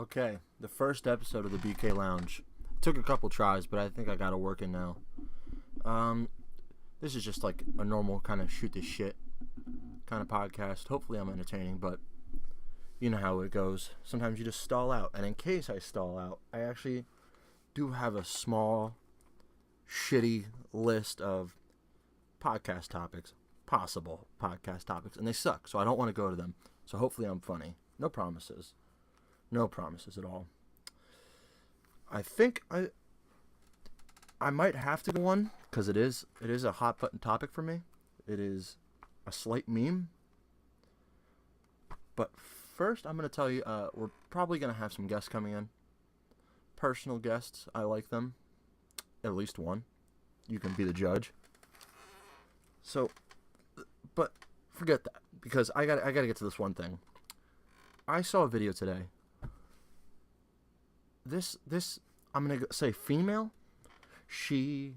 Okay, the first episode of the BK Lounge. Took a couple tries, but I think I got it working now. This is just like a normal kind of shoot the shit kind of podcast. Hopefully I'm entertaining, but you know how it goes. Sometimes you just stall out, and in case I stall out, I actually do have a small, shitty list of podcast topics, possible podcast topics, and they suck, so I don't want to go to them. So hopefully I'm funny. No promises. No promises at all. I think I might have to go one because it is a hot button topic for me. It is a slight meme. But first, I'm going to tell you, we're probably going to have some guests coming in. Personal guests, I like them. At least one. You can be the judge. So, but forget that because I got to get to this one thing. I saw a video today. This I'm gonna say female. She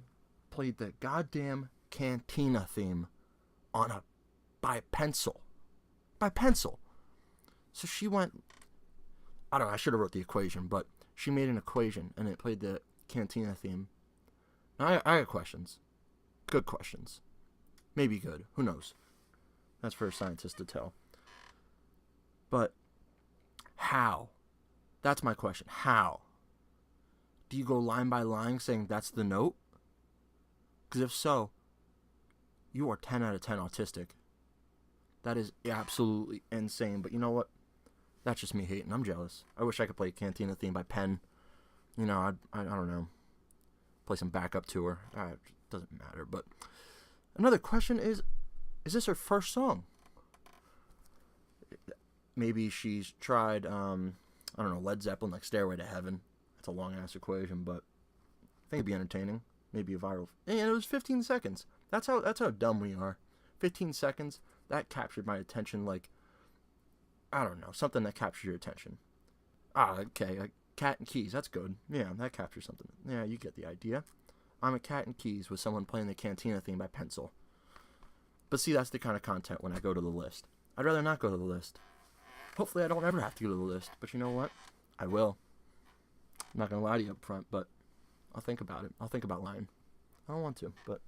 played the goddamn Cantina theme by pencil. So she went. I don't know. I should have wrote the equation, but she made an equation and it played the Cantina theme. Now I got questions. Good questions. Maybe good. Who knows? That's for a scientist to tell. But how? That's my question. How? Do you go line by line saying that's the note? Because if so, you are 10 out of 10 autistic. That is absolutely insane. But you know what? That's just me hating. I'm jealous. I wish I could play Cantina theme by pen. You know, I don't know. Play some backup to her. It doesn't matter. But another question is this her first song? Maybe she's tried, I don't know, Led Zeppelin, like Stairway to Heaven. That's a long-ass equation, but I think it'd be entertaining. Maybe a viral. And it was 15 seconds. That's how dumb we are. 15 seconds, that captured my attention like, I don't know, something that captures your attention. Okay, a cat and keys, that's good. Yeah, that captures something. Yeah, you get the idea. I'm a cat and keys with someone playing the Cantina theme by pencil. But see, that's the kind of content when I go to the list. I'd rather not go to the list. Hopefully I don't ever have to go to the list, but you know what? I will. I'm not going to lie to you up front, but I'll think about it. I'll think about lying. I don't want to, but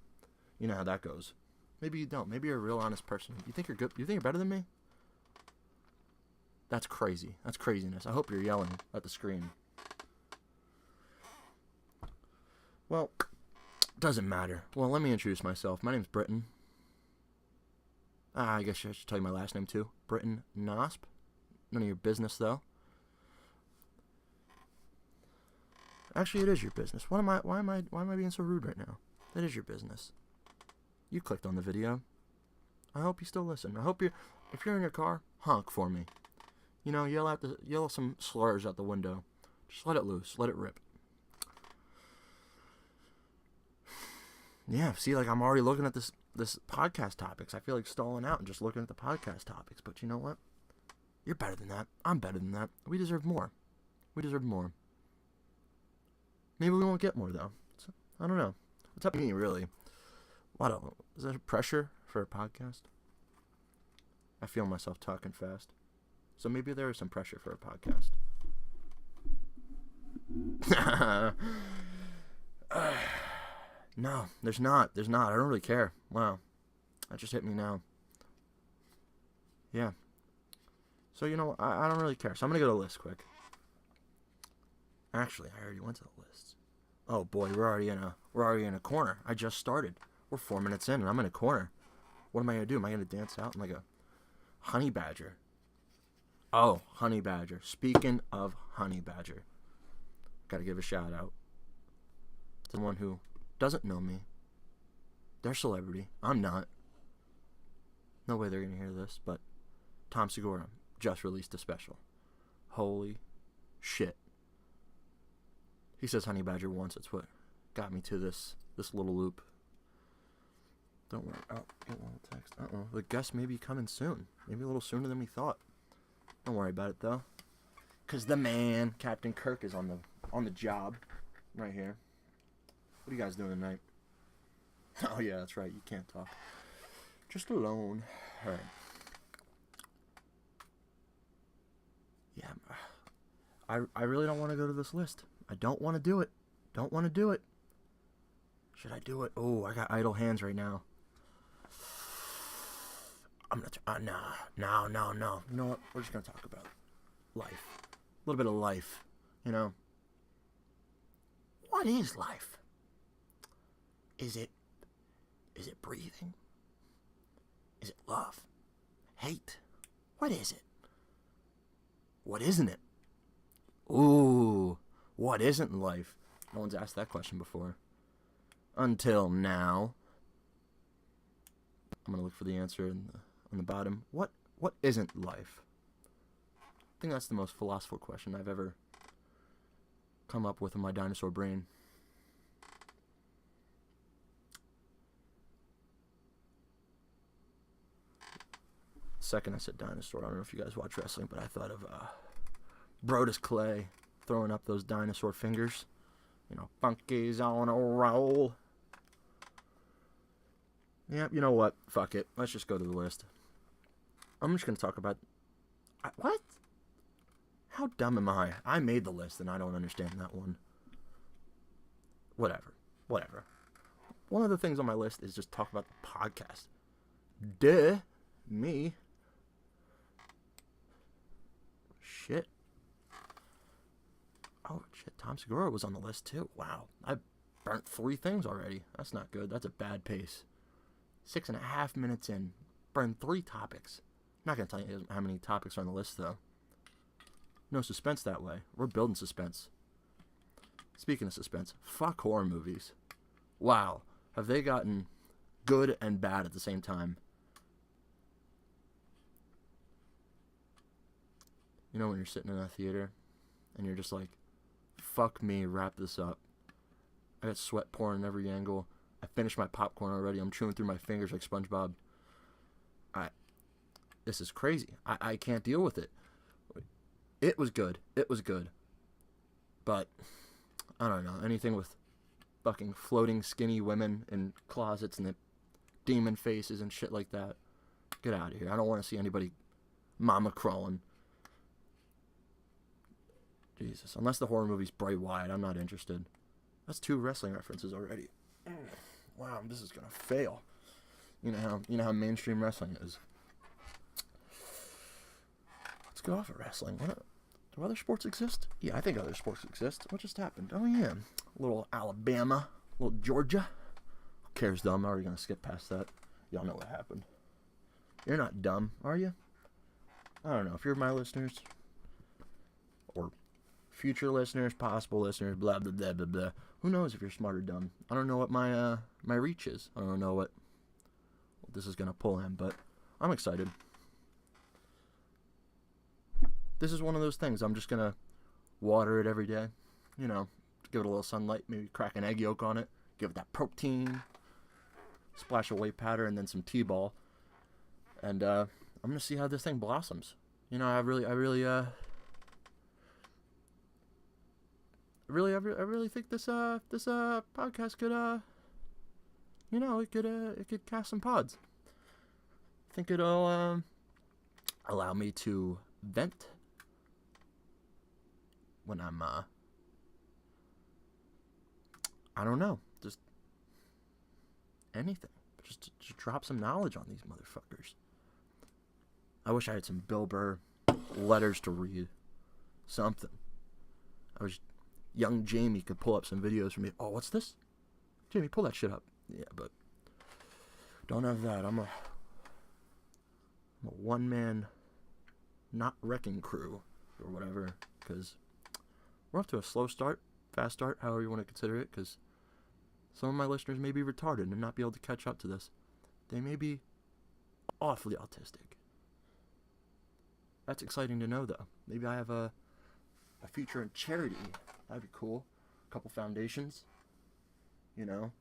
you know how that goes. Maybe you don't. Maybe you're a real honest person. You think you're good? You think you're better than me? That's crazy. That's craziness. I hope you're yelling at the screen. Well, doesn't matter. Well, let me introduce myself. My name's Britton. I guess I should tell you my last name too. Britton Knosp. None of your business, though. Actually, it is your business. Why am I being so rude right now? That is your business. You clicked on the video. I hope you still listen. I hope if you're in your car, honk for me. You know, yell some slurs out the window. Just let it loose. Let it rip. Yeah, see, like I'm already looking at this podcast topics. I feel like stalling out and just looking at the podcast topics. But you know what? You're better than that. I'm better than that. We deserve more. We deserve more. Maybe we won't get more, though. So, I don't know. What's up to me, really? Is there pressure for a podcast? I feel myself talking fast. So maybe there is some pressure for a podcast. No, there's not. I don't really care. Wow. That just hit me now. Yeah. So, you know, I don't really care. So I'm going to go to the list quick. Actually, I already went to the list. Oh, boy, we're already in a corner. I just started. We're 4 minutes in, and I'm in a corner. What am I going to do? Am I going to dance out like a honey badger? Oh, honey badger. Speaking of honey badger, got to give a shout out to someone who doesn't know me. They're a celebrity. I'm not. No way they're going to hear this, but Tom Segura just released a special. Holy shit. He says honey badger once. It's what got me to this little loop. Don't worry. Oh, get a little text. The guest may be coming soon. Maybe a little sooner than we thought. Don't worry about it, though. Because the man, Captain Kirk, is on the job right here. What are you guys doing tonight? Oh, yeah, that's right. You can't talk. Just alone. All right. Yeah. I really don't want to go to this list. I don't want to do it. Don't want to do it. Should I do it? Oh, I got idle hands right now. I'm gonna. No. You know what? We're just gonna talk about life. A little bit of life. You know. What is life? Is it breathing? Is it love? Hate? What is it? What isn't it? Ooh, what isn't life? No one's asked that question before. Until now. I'm going to look for the answer on the bottom. What isn't life? I think that's the most philosophical question I've ever come up with in my dinosaur brain. Second I said dinosaur, I don't know if you guys watch wrestling, but I thought of Brodus Clay throwing up those dinosaur fingers. You know, Funky's on a roll. Yeah, you know what? Fuck it. Let's just go to the list. I'm just going to talk about... What? How dumb am I? I made the list and I don't understand that one. Whatever. One of the things on my list is just talk about the podcast. Duh. Me. Shit. Oh, shit. Tom Segura was on the list, too. Wow. I burnt 3 things already. That's not good. That's a bad pace. 6.5 minutes in. Burned 3 topics. I'm not going to tell you how many topics are on the list, though. No suspense that way. We're building suspense. Speaking of suspense, fuck horror movies. Wow. Have they gotten good and bad at the same time? You know when you're sitting in a theater and you're just like, fuck me, wrap this up. I got sweat pouring in every angle. I finished my popcorn already. I'm chewing through my fingers like SpongeBob. This is crazy. I can't deal with it. It was good. But, I don't know. Anything with fucking floating skinny women in closets and the demon faces and shit like that. Get out of here. I don't want to see anybody mama crawling. Jesus. Unless the horror movie's Bright Wide, I'm not interested. That's 2 wrestling references already. Wow, this is gonna fail. You know how mainstream wrestling is. Let's go off of wrestling. Do other sports exist? Yeah, I think other sports exist. What just happened? Oh yeah, a little Alabama, a little Georgia. Who cares though? I'm already gonna skip past that. Y'all know what happened. You're not dumb, are you? I don't know. If you're my listeners, or future listeners, possible listeners, blah, blah, blah, blah, blah. Who knows if you're smart or dumb? I don't know what my reach is. I don't know what this is going to pull in, but I'm excited. This is one of those things. I'm just going to water it every day. You know, give it a little sunlight, maybe crack an egg yolk on it, give it that protein, splash of whey powder, and then some T-ball. And I'm going to see how this thing blossoms. You know, I really think this podcast could it could cast some pods. I think it'll allow me to vent when I'm I don't know, just anything. Just drop some knowledge on these motherfuckers. I wish I had some Bill Burr letters to read. Something. I wish young Jamie could pull up some videos for me. Oh, what's this? Jamie, pull that shit up. Yeah, but don't have that. I'm a one-man not wrecking crew or whatever, because we're off to a slow start, fast start, however you want to consider it, because some of my listeners may be retarded and not be able to catch up to this. They may be awfully autistic. That's exciting to know, though. Maybe I have a future in charity. That'd be cool. A couple foundations. You know?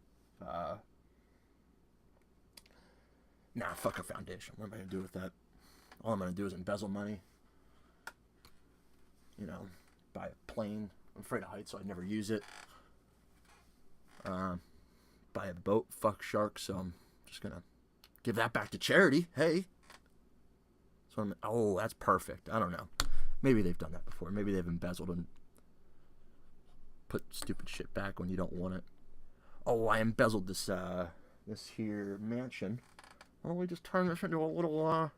Nah, fuck a foundation. What am I going to do with that? All I'm going to do is embezzle money. You know, buy a plane. I'm afraid of heights, so I'd never use it. Buy a boat. Fuck sharks, so I'm just going to give that back to charity. Hey. So oh, that's perfect. I don't know. Maybe they've done that before. Maybe they've embezzled and put stupid shit back when you don't want it. Oh, I embezzled this here mansion. Why don't we just turn this into a little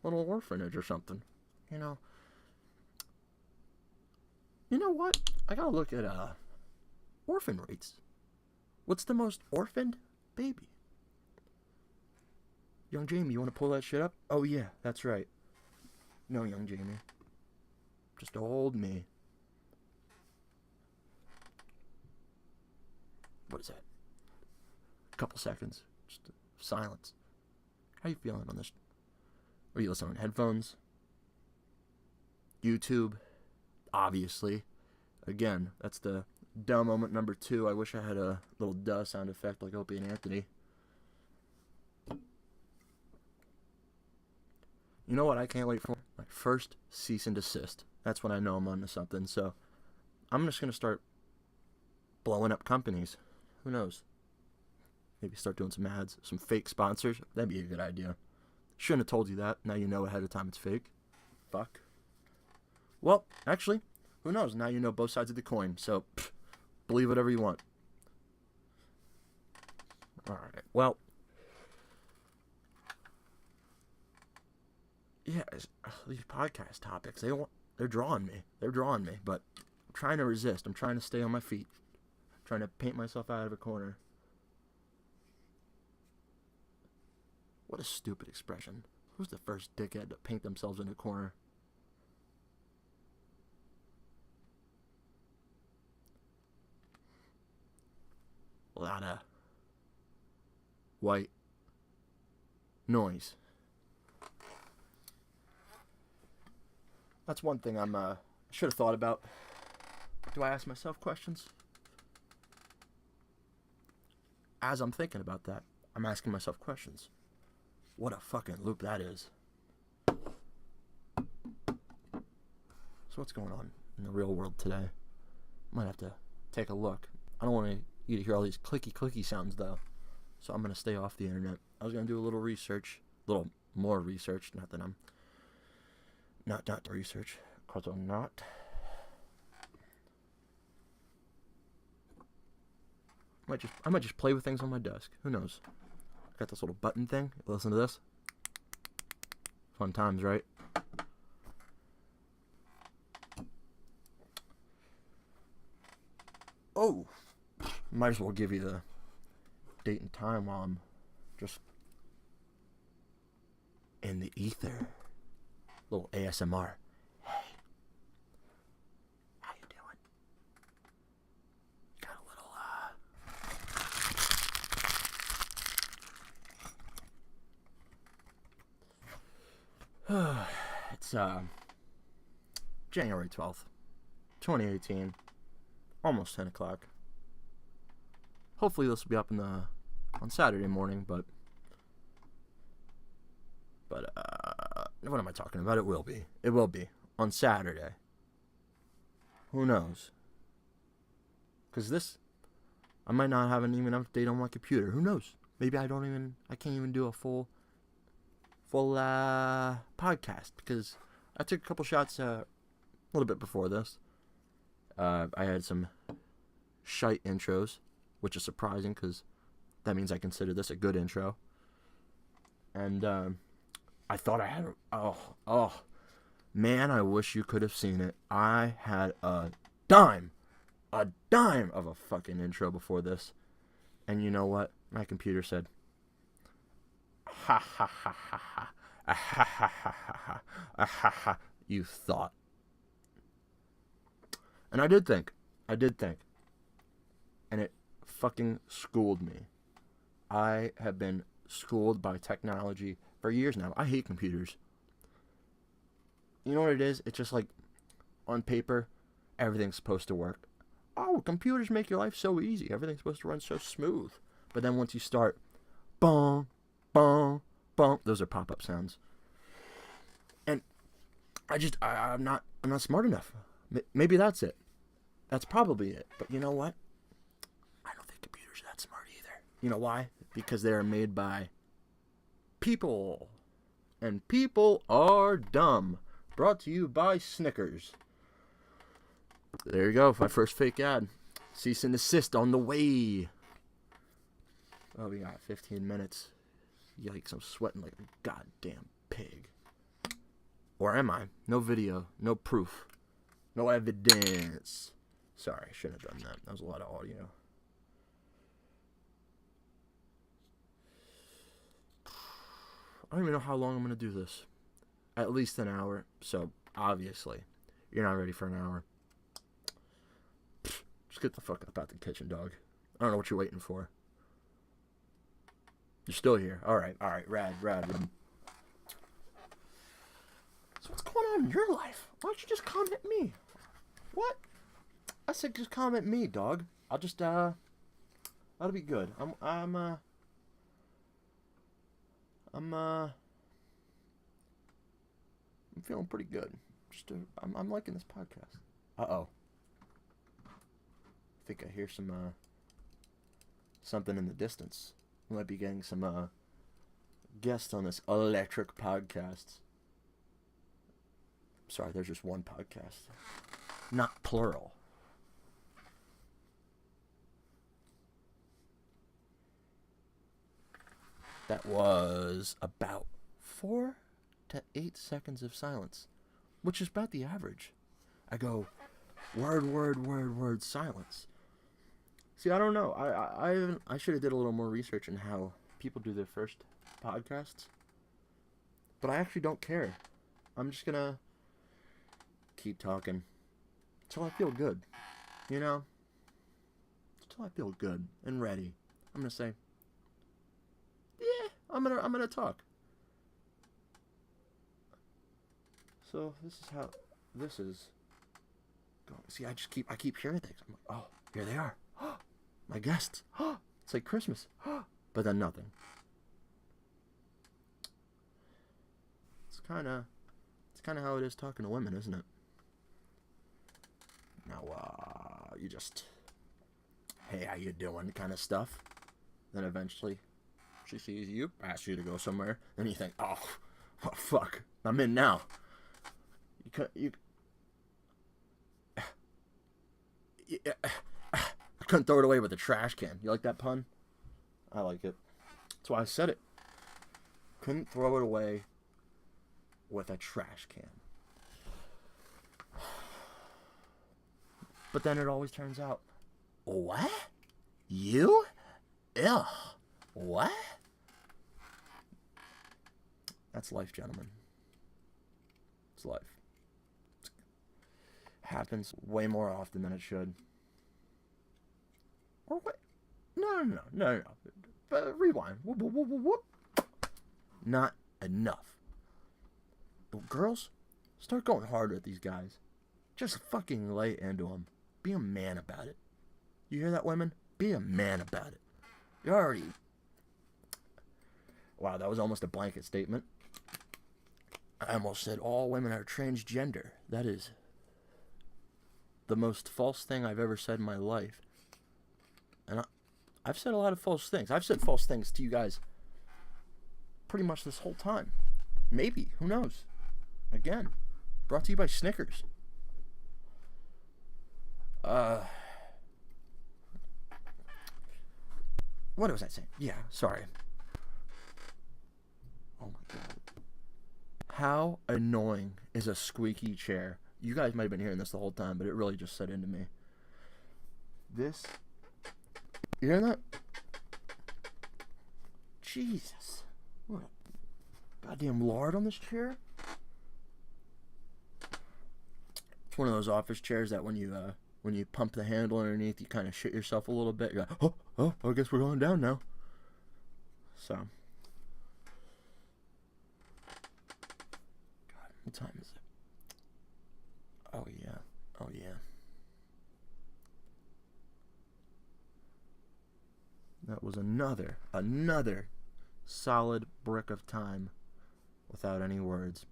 orphanage or something? You know. You know what? I gotta look at orphan rates. What's the most orphaned baby? Young Jamie, you want to pull that shit up? Oh yeah, that's right. No, young Jamie. Just old me. What is that? A couple seconds. Just silence. How you feeling on this? Are you listening on headphones? YouTube? Obviously. Again, that's the duh moment number 2. I wish I had a little duh sound effect like Opie and Anthony. You know what I can't wait for? My first cease and desist. That's when I know I'm onto something. So I'm just going to start blowing up companies. Who knows? Maybe start doing some ads, some fake sponsors. That'd be a good idea. Shouldn't have told you that. Now you know ahead of time it's fake. Fuck. Well, actually, who knows? Now you know both sides of the coin. So, believe whatever you want. Alright, well. Yeah, these podcast topics, they're drawing me. They're drawing me, but I'm trying to resist. I'm trying to stay on my feet. I'm trying to paint myself out of a corner. What a stupid expression. Who's the first dickhead to paint themselves in a corner? A lot of white noise. That's one thing I should have thought about. Do I ask myself questions? As I'm thinking about that, I'm asking myself questions. What a fucking loop that is. So what's going on in the real world today? Might have to take a look. I don't want you to hear all these clicky sounds though. So I'm going to stay off the internet. I was going to do a little research. A little more research. Not that I'm not research. Because I'm not. I might just play with things on my desk. Who knows? I got this little button thing. Listen to this. Fun times, right? Oh, might as well give you the date and time while I'm just in the ether. Little ASMR. Hey, how you doing? Got a little it's January 12th, 2018. Almost 10 o'clock. Hopefully this will be up on Saturday morning, but what am I talking about? It will be. It will be on Saturday. Who knows? Because I might not have an even update on my computer. Who knows? Maybe I can't even do a full podcast because I took a couple shots a little bit before this. I had some shite intros, which is surprising because that means I consider this a good intro. And I thought I had man, I wish you could have seen it. I had a dime of a fucking intro before this. And you know what? My computer said, ha ha ha ha ha, ah, ha ha ha ha ha, ha ha, you thought. And I did think. And it fucking schooled me. I have been schooled by technology for years now. I hate computers. You know what it is? It's just like, on paper, everything's supposed to work. Oh, computers make your life so easy. Everything's supposed to run so smooth. But then once you start, bong, bong, bong, those are pop-up sounds. And I'm not smart enough. Maybe that's it. That's probably it. But you know what? I don't think computers are that smart either. You know why? Because they are made by people. And people are dumb. Brought to you by Snickers. There you go, my first fake ad. Cease and desist on the way. Oh, we got 15 minutes. Yikes, I'm sweating like a goddamn pig. Or am I? No video, no proof, no evidence. Sorry, I shouldn't have done that. That was a lot of audio. I don't even know how long I'm going to do this. At least an hour. So, obviously, you're not ready for an hour. Just get the fuck up out the kitchen, dog. I don't know what you're waiting for. You're still here. Alright, rad. So what's going on in your life? Why don't you just comment me? What? I said just comment me, dog. I'll just, that'll be good. I'm feeling pretty good. I'm liking this podcast. Uh-oh. I think I hear something in the distance. We might be getting some, guests on this electric podcast. Sorry, there's just one podcast. Not plural. That was about 4 to 8 seconds of silence, which is about the average. I go, word, silence. See, I don't know. I should have did a little more research on how people do their first podcasts. But I actually don't care. I'm just gonna keep talking until I feel good. You know? Until I feel good and ready. I'm gonna say, yeah, I'm gonna talk. So this is how this is going. See, I keep hearing things. I'm like, oh, here they are. My guests. It's like Christmas. But then nothing. It's kind of how it is talking to women, isn't it? Now, you just, hey, how you doing kind of stuff. Then eventually she sees you, asks you to go somewhere, and you think, oh fuck, I'm in now. I couldn't throw it away with a trash can. You like that pun? I like it. That's why I said it. Couldn't throw it away with a trash can. But then it always turns out, what? You? Ugh. What? That's life, gentlemen. It's life. It happens way more often than it should. Or what? No. But rewind. Whoop. Not enough. But girls, start going harder at these guys. Just fucking lay into them. Be a man about it. You hear that, women? Be a man about it. You're already... Wow, that was almost a blanket statement. I almost said all women are transgender. That is the most false thing I've ever said in my life. And I've said a lot of false things. I've said false things to you guys pretty much this whole time. Maybe. Who knows? Again, brought to you by Snickers. What was I saying? Yeah, sorry. Oh my god. How annoying is a squeaky chair? You guys might have been hearing this the whole time, but it really just set into me. This... You hear that? Jesus. What a goddamn lard on this chair? It's one of those office chairs that when you pump the handle underneath, you kind of shit yourself a little bit. You're like, oh, I guess we're going down now. So. God, what time is it? Oh, yeah. That was another solid brick of time without any words.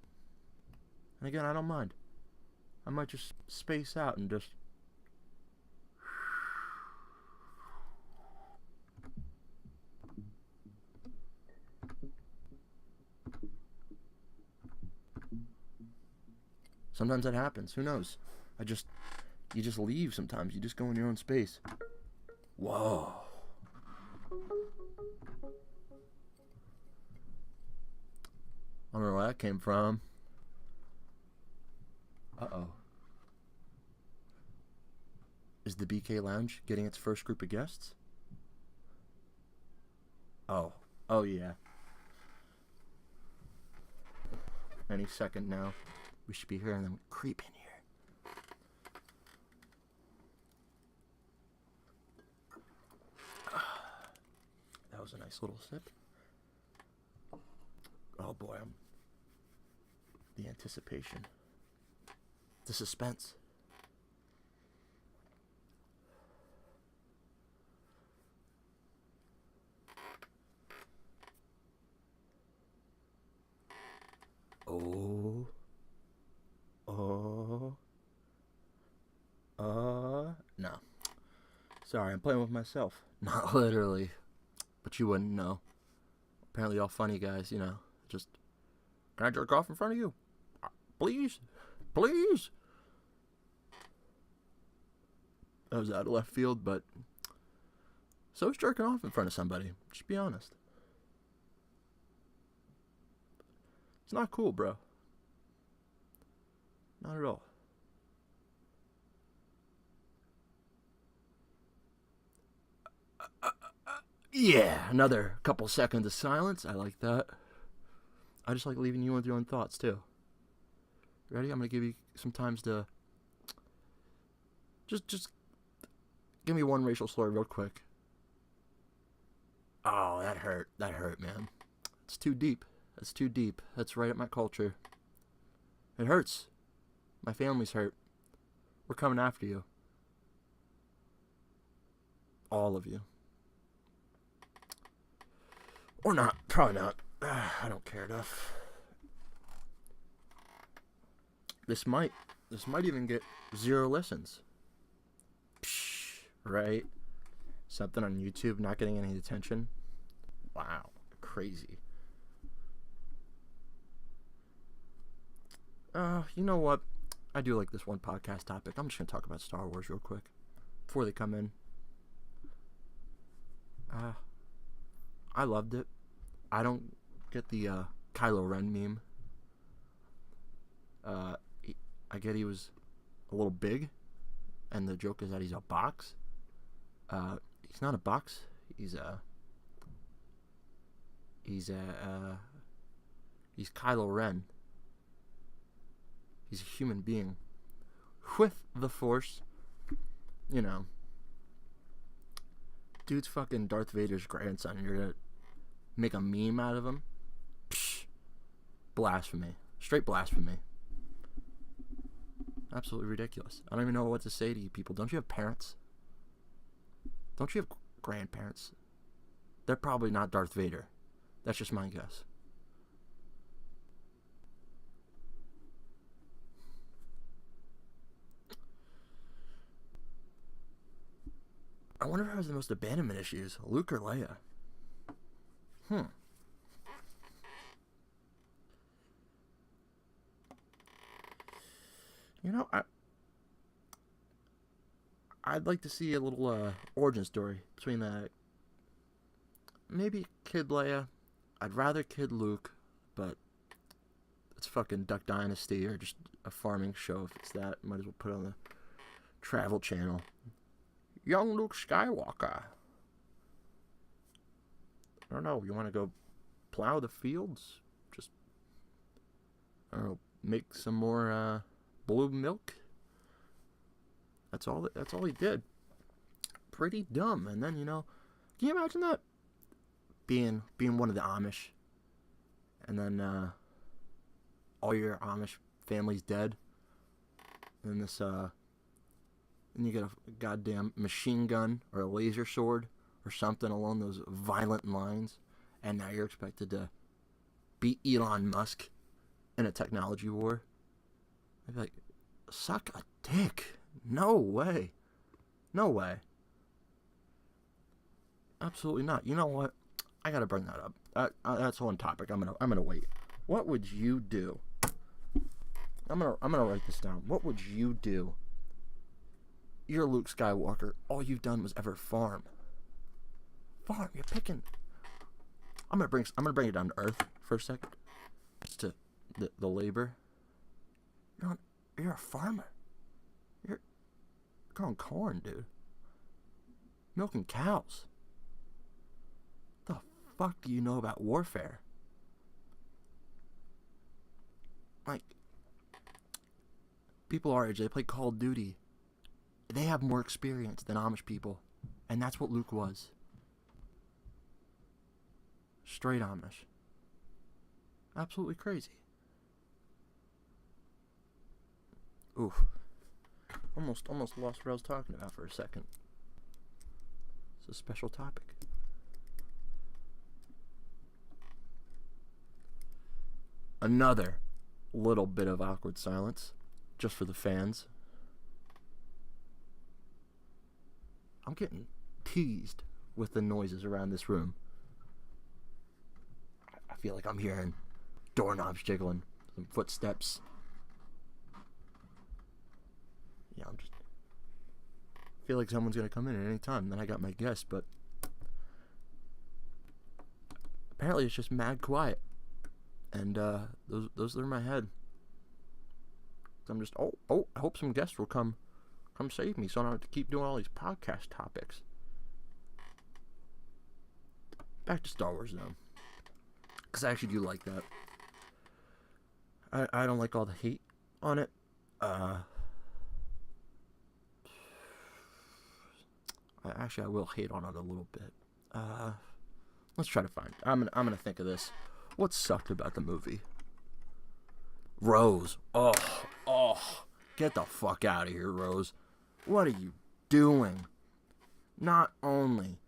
And again, I don't mind. I might just space out and just... Sometimes that happens. Who knows? You just leave sometimes. You just go in your own space. Whoa. I don't know where that came from. Uh-oh. Is the BK Lounge getting its first group of guests? Oh. Oh, yeah. Any second now. We should be hearing them creep in here. That was a nice little sip. Oh, boy. The anticipation. The suspense. Oh. No. Sorry, I'm playing with myself. Not literally. But you wouldn't know. Apparently all funny guys, just, can I jerk off in front of you? Please? Please? That was out of left field, but so is jerking off in front of somebody. Just be honest. It's not cool, bro. Not at all. Yeah, another couple seconds of silence. I like that. I just like leaving you with your own thoughts, too. Ready? I'm going to give you some times to just give me one racial slur real quick. Oh, that hurt. That hurt, man. It's too deep. That's too deep. That's right at my culture. It hurts. My family's hurt. We're coming after you. All of you. Or not. Probably not. I don't care enough. This might even get 0 listens. Psh, right? Something on YouTube not getting any attention. Wow. Crazy. You know what? I do like this one podcast topic. I'm just going to talk about Star Wars real quick before they come in. I loved it. I don't get the Kylo Ren meme. I get he was a little big, and the joke is that he's a box. He's not a box. He's Kylo Ren. He's a human being with the Force. Dude's fucking Darth Vader's grandson, and you're gonna make a meme out of him? Psh, blasphemy. Straight blasphemy. Absolutely ridiculous. I don't even know what to say to you people. Don't you have parents? Don't you have grandparents? They're probably not Darth Vader. That's just my guess. I wonder who has the most abandonment issues, Luke or Leia? I'd like to see a little origin story between maybe Kid Leia. I'd rather Kid Luke, but it's fucking Duck Dynasty or just a farming show. If it's that, might as well put it on the Travel Channel. Young Luke Skywalker. I don't know. You want to go plow the fields? Just, I don't know, make some more blue milk? That's all he did. Pretty dumb. And then, can you imagine that? Being one of the Amish. And then all your Amish family's dead. And this and you get a goddamn machine gun or a laser sword or something along those violent lines, and now you're expected to beat Elon Musk in a technology war. I'd be like, suck a dick. No way. No way. Absolutely not. You know what? I gotta bring that up. That's one topic. I'm gonna wait. What would you do? I'm gonna write this down. What would you do? You're Luke Skywalker. All you've done was ever farm. Farm. You're picking. I'm gonna bring it down to earth for a second. Just to the labor. You're a farmer. You're growing corn, dude. Milking cows. The fuck do you know about warfare? Like, people our age, they play Call of Duty. They have more experience than Amish people. And that's what Luke was. Straight Amish. Absolutely crazy. Oof. Almost lost what I was talking about for a second. It's a special topic. Another little bit of awkward silence, just for the fans. I'm getting teased with the noises around this room. I feel like I'm hearing doorknobs jiggling, some footsteps. Yeah, I feel like someone's gonna come in at any time. Then I got my guest, but apparently it's just mad quiet. And those are in my head. So I'm just I hope some guests will come save me, so I don't have to keep doing all these podcast topics. Back to Star Wars though, because I actually do like that. I don't like all the hate on it. I will hate on it a little bit. Let's try to find. I'm gonna think of this. What sucked about the movie? Rose. Oh, get the fuck out of here, Rose. What are you doing? Not only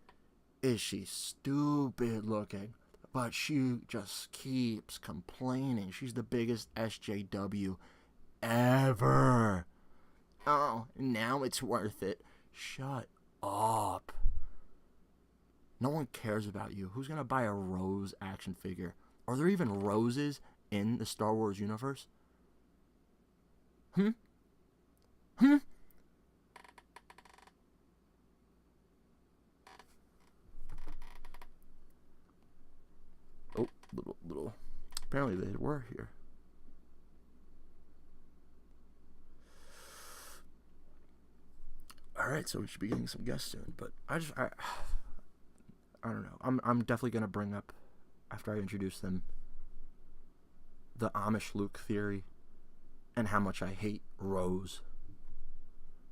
is she stupid looking, but she just keeps complaining. She's the biggest SJW ever. Oh, now it's worth it. Shut up. No one cares about you. Who's gonna buy a Rose action figure? Are there even roses in the Star Wars universe? Oh, little. Apparently they were here. Alright, so we should be getting some guests soon. But I don't know. I'm definitely going to bring up, after I introduce them, the Amish Luke theory and how much I hate Rose.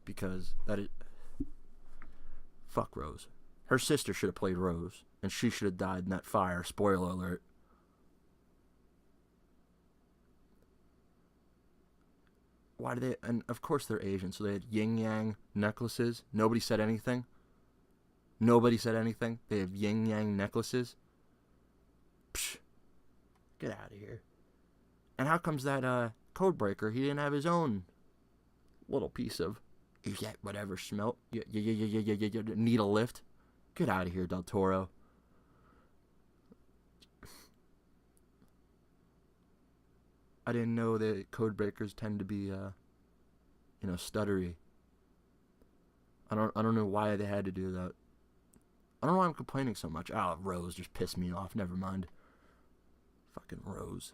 Because fuck Rose. Her sister should have played Rose, and she should have died in that fire. Spoiler alert. Why do they... And of course they're Asian, so they had yin-yang necklaces. Nobody said anything. They have yin-yang necklaces. Psh. Get out of here. And how comes that Codebreaker, he didn't have his own little piece of... whatever smelt. Need a lift. Get out of here, Del Toro. I didn't know that Codebreakers tend to be, stuttery. I don't know why they had to do that. I don't know why I'm complaining so much. Oh, Rose just pissed me off. Never mind. Fucking Rose.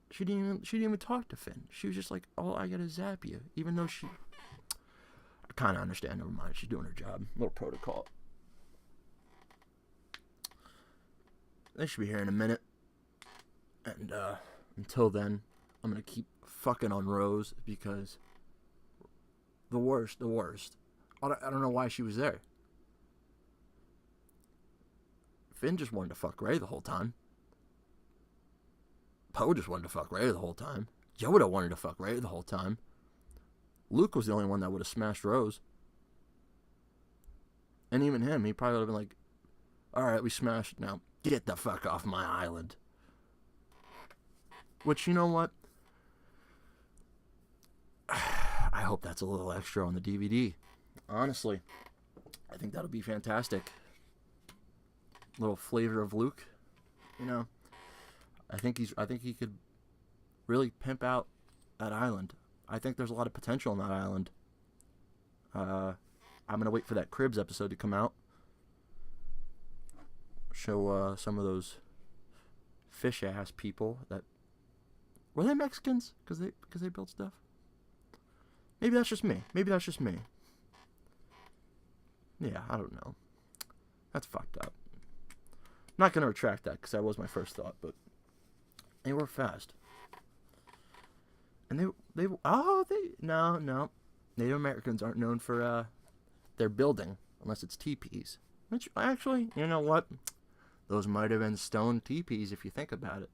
She didn't even talk to Finn. She was just like, "Oh, I gotta zap you," even though she. I kind of understand. Never mind. She's doing her job. A little protocol. They should be here in a minute. And until then, I'm gonna keep fucking on Rose because the worst. I don't know why she was there. Finn just wanted to fuck Rey the whole time. Poe just wanted to fuck Rey the whole time. Yoda wanted to fuck Rey the whole time. Luke was the only one that would have smashed Rose. And even him, he probably would have been like, "Alright, we smashed now. Get the fuck off my island." Which, you know what? I hope that's a little extra on the DVD. Honestly, I think that'll be fantastic. Little flavor of Luke, you know. I think he could really pimp out that island. I think there's a lot of potential in that island. I'm gonna wait for that Cribs episode to come out. Show some of those fish ass people that were they Mexicans because they built stuff. Maybe that's just me. Yeah, I don't know. That's fucked up. Not gonna retract that because that was my first thought, but they were fast. And no. Native Americans aren't known for their building unless it's teepees. Which actually, you know what? Those might have been stone teepees if you think about it.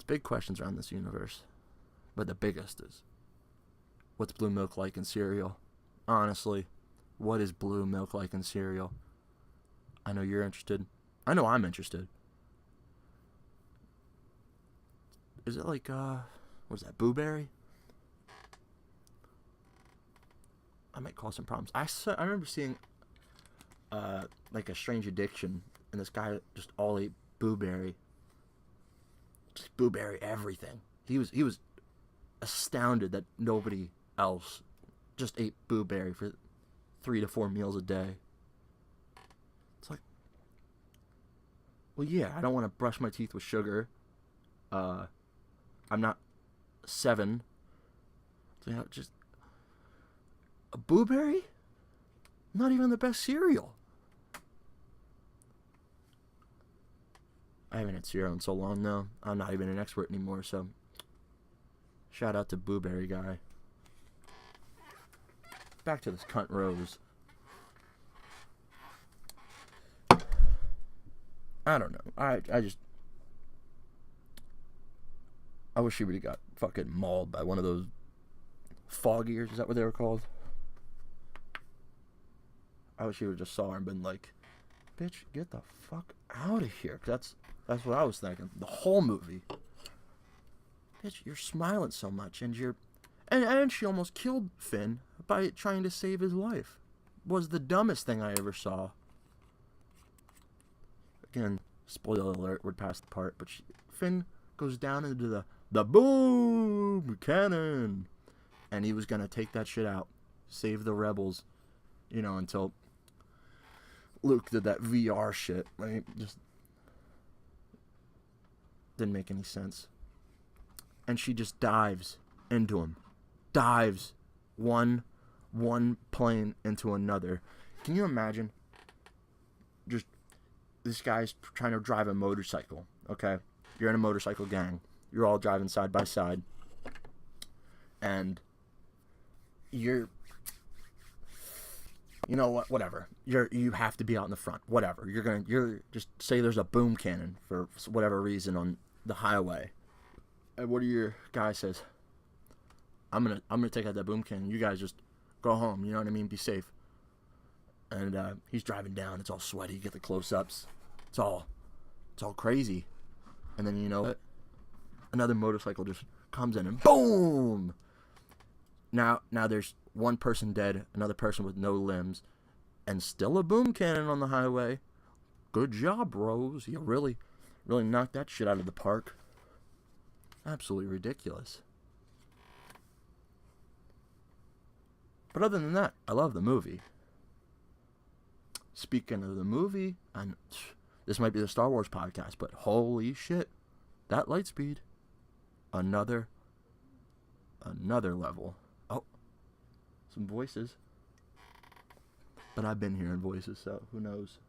Big questions around this universe. But the biggest is, what's blue milk like in cereal? Honestly, what is blue milk like in cereal? I know you're interested. I know I'm interested. Is it like, what is that, Blueberry? I might cause some problems. I remember seeing, like a Strange Addiction, and this guy just all ate Blueberry. Just Blueberry everything. He was astounded that nobody else just ate Blueberry for 3 to 4 meals a day. It's like, well, yeah, I don't want to brush my teeth with sugar. I'm not 7. So, yeah, just a Blueberry? Not even the best cereal. I haven't had cereal in so long, though. I'm not even an expert anymore, so shout out to Blueberry guy. Back to this cunt Rose. I don't know. I wish she would have got fucking mauled by one of those fog ears. Is that what they were called? I wish she would have just saw her and been like, bitch, get the fuck out of here. That's what I was thinking. The whole movie. Bitch, you're smiling so much, and and she almost killed Finn by trying to save his life. Was the dumbest thing I ever saw. Again, spoiler alert, we're past the part, but Finn goes down into the boom cannon, and he was gonna take that shit out, save the rebels, until Luke did that VR shit. Right? Just didn't make any sense. And she just dives into him. Dives one plane into another. Can you imagine? Just this guy's trying to drive a motorcycle. Okay, you're in a motorcycle gang. You're all driving side by side, and you know what? Whatever. You have to be out in the front. Whatever. You're just say there's a boom cannon for whatever reason on the highway. And what do your guy says? I'm gonna take out that boom cannon. You guys just go home. You know what I mean? Be safe. And he's driving down. It's all sweaty. You get the close-ups. It's all crazy. And then you know what? Another motorcycle just comes in and boom. Now there's one person dead, another person with no limbs, and still a boom cannon on the highway. Good job, Rose. You really knocked that shit out of the park. Absolutely ridiculous. But other than that, I love the movie. Speaking of the movie, and this might be the Star Wars podcast, but holy shit, that light speed, another level. Oh, some voices. But I've been hearing voices, so who knows?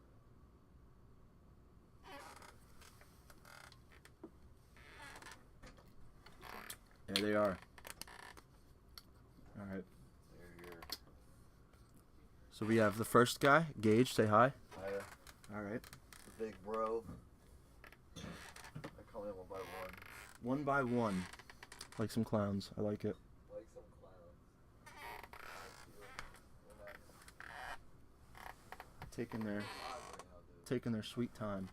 There they are. All right. So we have the first guy, Gage. Say hi. Hiya. All right. The big bro. I call him one by one. One by one. Like some clowns. I like it. Like some clowns. Taking their sweet time.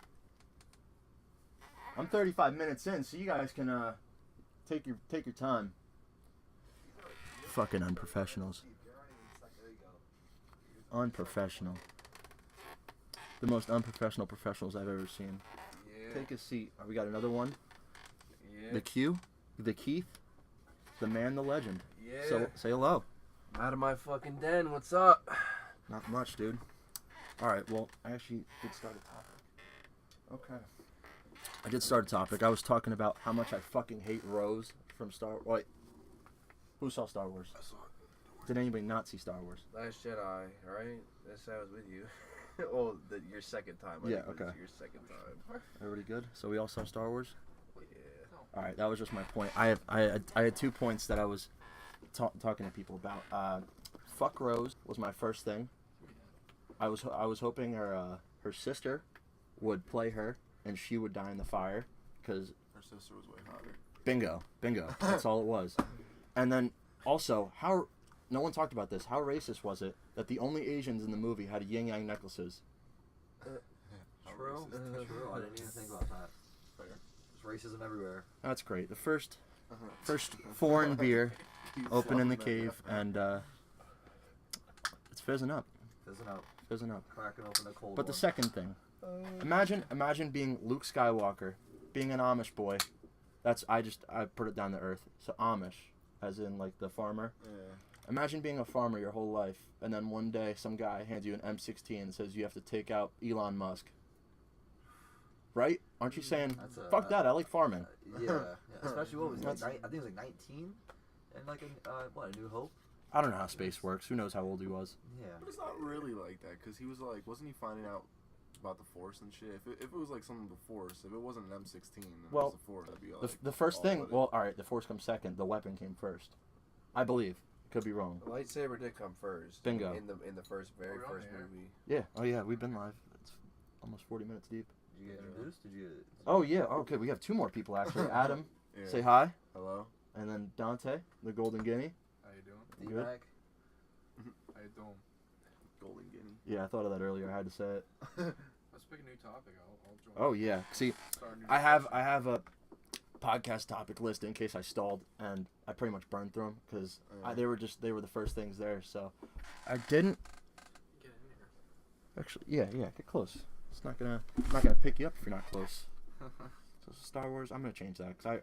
I'm 35 minutes in, so you guys can take your time. Fucking unprofessionals. Unprofessional. the most unprofessional professionals I've ever seen. Yeah. Take a seat. We got another one. Yeah. The Q, the Keith, the man, the legend. Yeah. So say hello. I'm out of my fucking den. What's up? Not much, dude. All right. Well, I actually did start a topic. Okay. I did start a topic. I was talking about how much I fucking hate Rose from Star Wars. Wait. Who saw Star Wars? I saw it. Did anybody not see Star Wars? Last Jedi, right? That's how I was with you. Well, your second time. I Yeah, think it was okay. Your second time. Everybody good? So we all saw Star Wars? Yeah. All right, that was just my point. I had 2 points that I was talking to people about. Fuck Rose was my first thing. I was hoping her sister would play her and she would die in the fire because Her sister was way hotter. bingo. That's all it was. And then also, how no one talked about this. How racist was it that the only Asians in the movie had yin yang necklaces? True. True. I didn't even think about that. There's racism everywhere. That's great. The first foreign beer open in the cave and it's fizzing up. Fizzing up. Cracking open a cold But the one. second thing, imagine being Luke Skywalker, being an Amish boy. I put it down to earth. So Amish, as in like the farmer. Yeah. Imagine being a farmer your whole life, and then one day some guy hands you an M16 and says you have to take out Elon Musk. Right? Aren't you saying, fuck that, I like farming? Yeah. Especially what was he? That's- I think it was like 19, and like a New Hope. I don't know how space works. Who knows how old he was? Yeah. But it's not really like that, because he was like, wasn't he finding out about the Force and shit? If it was like something of the Force, if it wasn't an M16, then Well, it was the Force, that'd be like... The first all thing, of it. well, alright, the Force comes second. The weapon came first. I believe. Could be wrong. The lightsaber did come first. Bingo. In the very Oh, first yeah. movie. Yeah. Oh, yeah, we've been live. It's almost 40 minutes deep. Did you get introduced? Did you? Oh, yeah. Okay, we have 2 more people, actually. Adam, Yeah. say hi. Hello? And then Dante, the Golden Guinea. How you doing? Good. D-Mac? How you doing? Golden Guinea. Yeah, I thought of that earlier. I had to say it. Let's pick a new topic. I'll join. Oh, yeah. See, Start a new I have discussion. a podcast topic list in case I stalled, and I pretty much burned through them because they were the first things there. So I didn't Get in here. actually. Yeah, get close. It's not gonna pick you up if you're not close. So Star Wars, I'm gonna change that because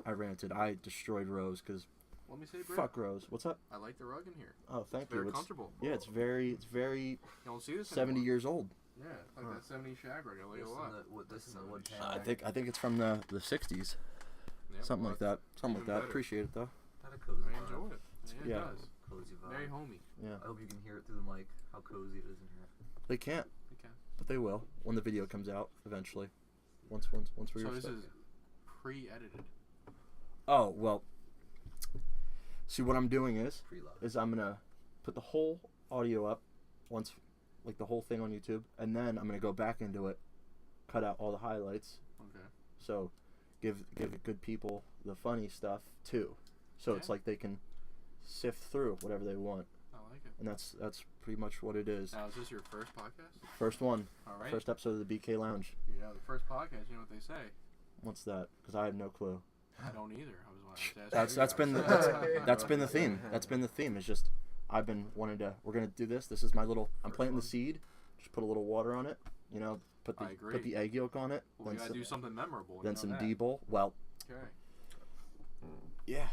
I ranted. I destroyed Rose because Let me say, Britt, fuck Rose. What's up? I like the rug in here. Oh, thank It's you. very comfortable. Yeah, it's very You don't see this 70 anymore. years old. Yeah, it's like that 70s shag rug. I like it a lot. This is the wood I panel. think it's from the 60s, Yeah, something well, like that. Something like even that. better. Appreciate it though. Had a cozy I vibe. enjoy it. Yeah, Yeah. it does. Cozy vibe. Very homey. Yeah, I hope you can hear it through the mic. How cozy it is in here. they can't, You can. but they will when the video comes out eventually. Once we So are this stuck. is pre-edited. Oh well. See, what I'm doing Pre-love. is I'm gonna put the whole audio up once, like the whole thing on YouTube, and then I'm gonna go back into it, cut out all the highlights. Okay. So, give good people the funny stuff too. So it's Yeah. like they can sift through whatever they want, I like it. and that's pretty much what it is. Now, is this your first podcast? First one, All right. first episode of the BK Lounge. Yeah, the first podcast. You know what they say. What's that? Because I have no clue. I don't either. I was asking That's you been the, guys. that's been the theme. That's been the theme. It's just I've been wanting to. We're gonna do this. This is my little. I'm First planting the one. seed. Just put a little water on it. You know, put I agree. the egg yolk on it. Well, we gotta do something memorable. Then you know some that. D-bowl. Well, Okay. yeah,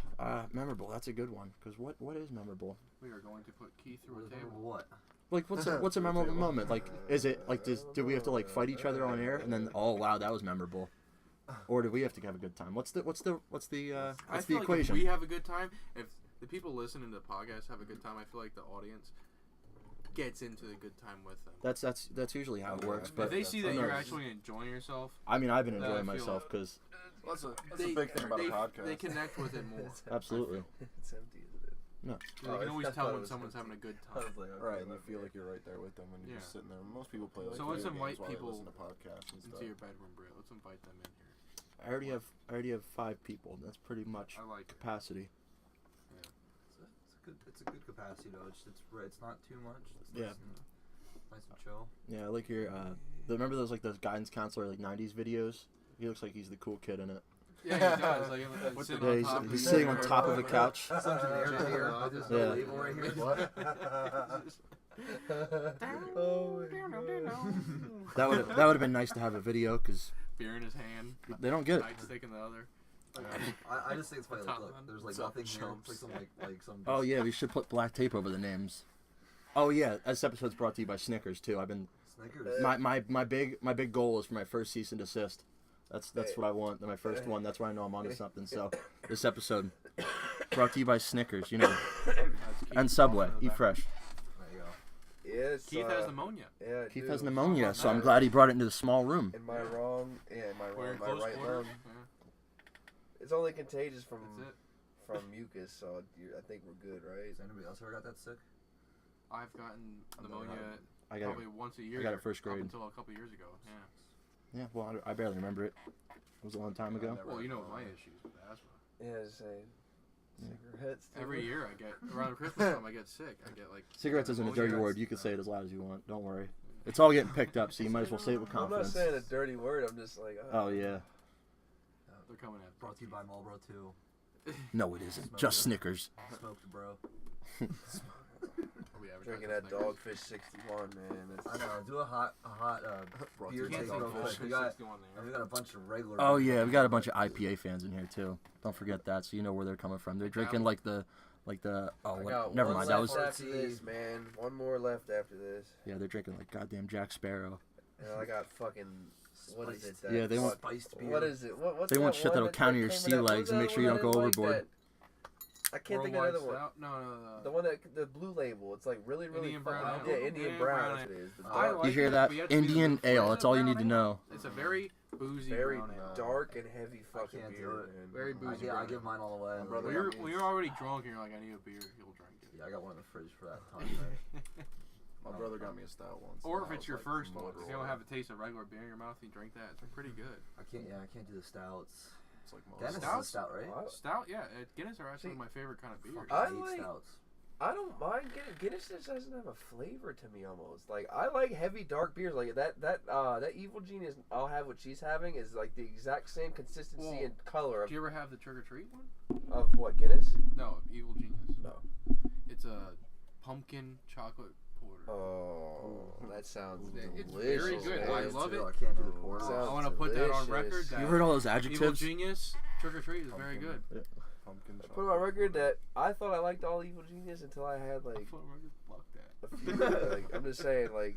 memorable. That's a good one. Because what is memorable? We are going to put Keith through What a is table. what? Like what's a memorable moment? Like is it like do we have to like fight each other on air and then oh wow that was memorable, or do we have to have a good time? What's the I feel like equation? if we have a good time, if the people listening to the podcast have a good time, I feel like the audience gets into the good time with them. That's usually how it works. If But they see that who you're knows? actually enjoying yourself, I mean I've been I enjoying feel myself it. because Well, that's a they, big thing about they, a podcast. they connect with it more. absolutely. It's empty, isn't it? No. They can always I tell thought it when was someone's empty. having a good I time. was like, okay, Right, and you might feel be like you're right there with them when you're just Yeah. sitting there. Most people play like So let's video invite games while they people listen to podcasts and Into stuff. your bedroom, Brit. Let's invite them in here. I already have 5 people. That's pretty much I like it. capacity. It's a good capacity though. It's not too much. It's Yeah. Nice and chill. Yeah, I like your remember those guidance counselor 90s videos? He looks like he's the cool kid in it. Yeah, he does. Like, What's sitting the- on Yeah, top of he's the sitting on chair. top of a couch. Something there, right here. There's no Yeah. label right here. What? That would have been nice to have a video because Beer in his hand, they don't get it. nightstick in the other. I just think it's funny. Like, Top look, man. there's like Top nothing here. chumps. It's like some. Oh yeah, we should put black tape over the names. Oh yeah, this episode's brought to you by Snickers too. I've been Snickers. my big goal is for my first cease and desist. That's what I want. My first one. That's why I know I'm onto something. So this episode brought to you by Snickers. You know, and Subway. Eat fresh. There you go. Yeah, it's, Keith has pneumonia. Yeah, I Keith do. has pneumonia, so I'm glad he brought it into the small room. Am I wrong? Yeah, am I We're wrong? in My close right quarters. lung. It's only contagious from That's it. from mucus, so I think we're good, right? Has anybody else ever got that sick? I've gotten I've never pneumonia I got probably once a year. I got it first Up grade. until a couple years ago. Yeah. Yeah, well, I barely remember it. It was a long time ago. Well, you know my issues with asthma. Yeah, same. Cigarettes. Too. Every year I get around Christmas time I get sick. I get like Cigarettes isn't a dirty pneumonia. word. You can say it as loud as you want. Don't worry. It's all getting picked up, so you might as well say it with I'm not confidence. saying a dirty word. I'm just like. Oh yeah. They're coming at Brought to you by Marlboro 2. No, it isn't. Just Snickers. Smoked, bro. Drinking that Dogfish 61, man. I know. Do a hot Brought to beer you by taste real Dogfish. quick. We got a bunch of regular. Oh beers. yeah, we got a bunch of IPA fans in here too. Don't forget that, so you know where they're coming from. They're drinking like the oh I what, got never one mind. That left was after this, man. One more left after this. yeah. They're drinking like goddamn Jack Sparrow. And I got fucking. What is it? That Yeah, they want- spiced beer. What is it? What's They want that shit one that'll that counter your came in sea that- legs what's and that make sure you one don't I go didn't like overboard. I can't think of Worldwide another one. Stout? No. The one that the blue label. It's like really Indian fucking- brown ale. Yeah, Indian brown. That's what it is. The I dark, like You hear it, that? but you have to be the Indian good ale. friend That's all you of need to brown ale. know. It's a very boozy very brown ale. dark and heavy fucking can't do beer, it. man. Very boozy. I brown give ale. mine all the way. My brother When got you're, me- when you're already drunk and you're like, I need a beer, you'll drink it. Yeah, I got one in the fridge for that time. Man. My brother got me a stout once. Or and if I it's was your like, first one, Motorola. if you don't have a taste of regular beer in your mouth, you drink that. It's pretty good. I can't do the stouts. It's like Guinness is a Stouts? stout, right? What? Stout, yeah. Guinness are actually See, my favorite kind of beer. I hate like- stouts. I don't mind Guinness. Just doesn't have a flavor to me almost. Like I like heavy dark beers. Like that Evil Genius I'll have what she's having is like the exact same consistency Well, and color Do you ever have the Trick or Treat one? of what Guinness? No, Evil Genius. No. It's a pumpkin chocolate porter. Oh, that sounds It's delicious. very good. man. I love it. I can't do the porter. Sounds I want to put that on delicious. record. That You heard all those Evil adjectives? Genius Trick or Treat is very good. Pumpkin I put on my record that I thought I liked all Evil Genius until I had like Fuck that. a few. Like, I'm just saying, like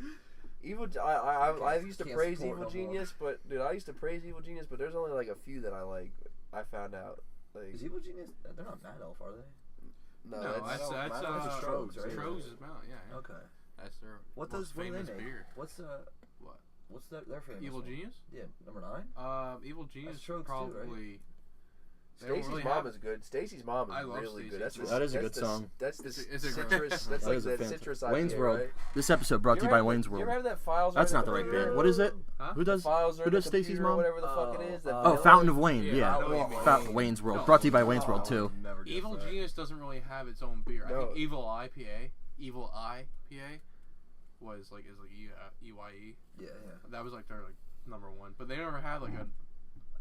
Evil. I used to Can't praise support Evil no more. Genius, but dude, I used to praise Evil Genius, but there's only like a few that I like. I found out. Like Is Evil Genius? They're not Mad Elf, are they? no, No, that's that's Trogs, Trogs, right? Trogs is Mount, yeah. Okay. That's their What most do they famous make? beer. What's What? What's their famous Evil one? Genius? Yeah, number 9. Evil Genius Trogs too, right? probably. They don't Stacy's really mom have- is good. Stacy's mom is I love really Stacey. good. That's That is a that's good the- song. That's the It's a great- citrus. That's That like is a the fantastic- citrus Wayne's IPA, World. right? This episode brought to you by Wayne's You World. ever have that files? That's right not the in right computer? band. What is it? Huh? Who does? Files are Who in the does Stacy's computer or mom? whatever the fuck it is. that Oh, vanilla- Fountain of Wayne. Yeah, Yeah, I know what you mean. Fountain Wayne's World. Brought to you by Wayne's World too. Never guess Evil that. Genius doesn't really have its own beer. I No. think Evil IPA was like EYE. Yeah. That was like their number one, but they never had like a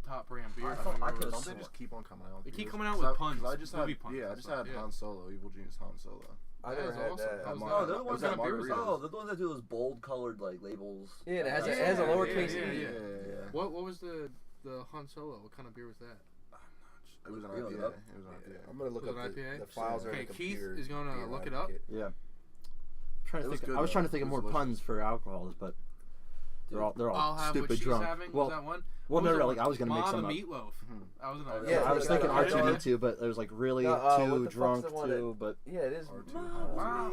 top brand beer. I thought- I remember could've it Don't was- they just keep on coming out? They with keep beers? coming out 'Cause with I- puns, 'cause I just movie had, puns yeah, I and just stuff, had yeah. Han Solo, Evil Genius Han Solo. I That never is had awesome. that. That was Oh, my- Oh, they're the What ones kind that of beer was that? Oh, they're the ones that do those bold colored like labels. Yeah, and it has Yeah, a, it has a yeah, lowercase yeah, e. yeah. What was the Han Solo? What kind of beer was that? It was an Really? IPA. It was an IPA. I'm gonna look Was up it IPA? the files are in Okay, the Keith computer. is gonna Beer look it up. advocate. Yeah. It was good, I was trying to though. think of It more was puns for alcohols, but they're all I'll have stupid what she's drunk. having. Well, was that one? well, What no, was no, the like I was gonna Mom make some and up. Meatloaf. That was an Yeah, Yeah, I was it's thinking got a- R2D2, but there's like really No, what too the fuck's drunk the one too. But Yeah, it is. R2. Wow.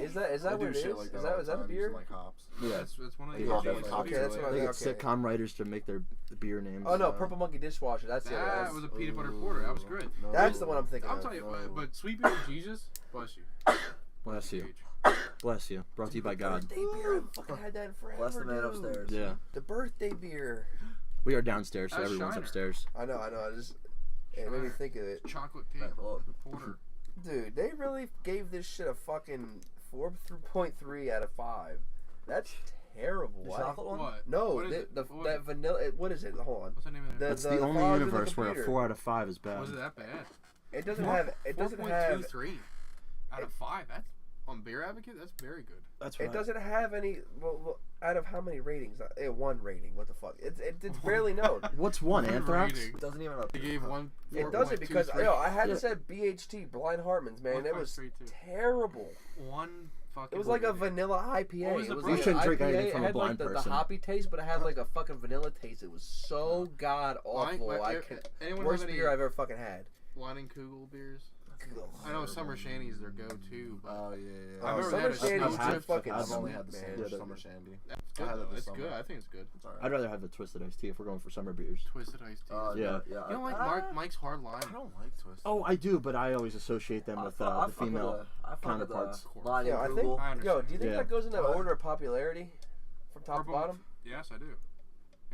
Is that They what do it shit is? like is that that all is the that a time, beer? using, like hops. yeah, That's one of the Yeah, coffee definitely. like Okay, beer. that's what I they think. get Okay. sitcom writers to make their beer names. Oh no, Purple Monkey Dishwasher. That's it. That was a peanut butter porter. That was good. No, That's the one I'm thinking I'm of. telling you, No. but Sweet Beer Jesus, bless you. Bless you, Huge. bless you. Brought to you by God. Birthday beer. I fucking had that forever. Bless the man dude. upstairs. Yeah, The birthday beer. we are downstairs, so That's everyone's Shiner. upstairs. I know. I just. It made me think of it. Chocolate cake porter. Dude, they really gave this shit a fucking 4.3 out of 5. That's terrible. The Why? chocolate one? What? No, What is it? that What was that it? vanilla. What is it? Hold on. What's the name of it? The- That's the the only files in the universe where a computer. 4 out of 5 is bad. Was it that bad? It doesn't have. It doesn't have. 4.23 out of 5. That's on Beer Advocate, that's very good. That's It doesn't have any. Well, out of how many ratings? One rating. What the fuck? It's barely known. What's one, Anthrax? Rating. It doesn't even have They gave one. It doesn't because 4.23. I had Yeah. to say BHT Blind Hartman's, man. It was 1.32. terrible. One fucking. It was like a rating. vanilla IPA. What was it the was price? like You shouldn't an drink IPA. anything from It a had blind like the person. hoppy taste, but it had like a fucking vanilla taste. It was so god awful. Anyone Worst have any beer I've ever fucking had. Leinenkugel beers? I know Summer Shandy's their go-to, but Oh yeah. I've never Summer had a Shandy's I've had- too fucking I've only sweet, had the man. sandwich Yeah, summer shandy. that's I good had it though. this It's summer. good. I think it's good. It's alright. I'd rather have the twisted iced tea if we're going for summer beers. Twisted iced tea. Yeah. Yeah. You don't like Mike's Hard Lime? I don't like Twisted. Oh, I do, but I always associate them with the female counterparts. Line Yeah, I and think. Google. I understand. Yo, do you think Yeah. that goes in the order of popularity, from top to Purple- bottom? Yes, I do.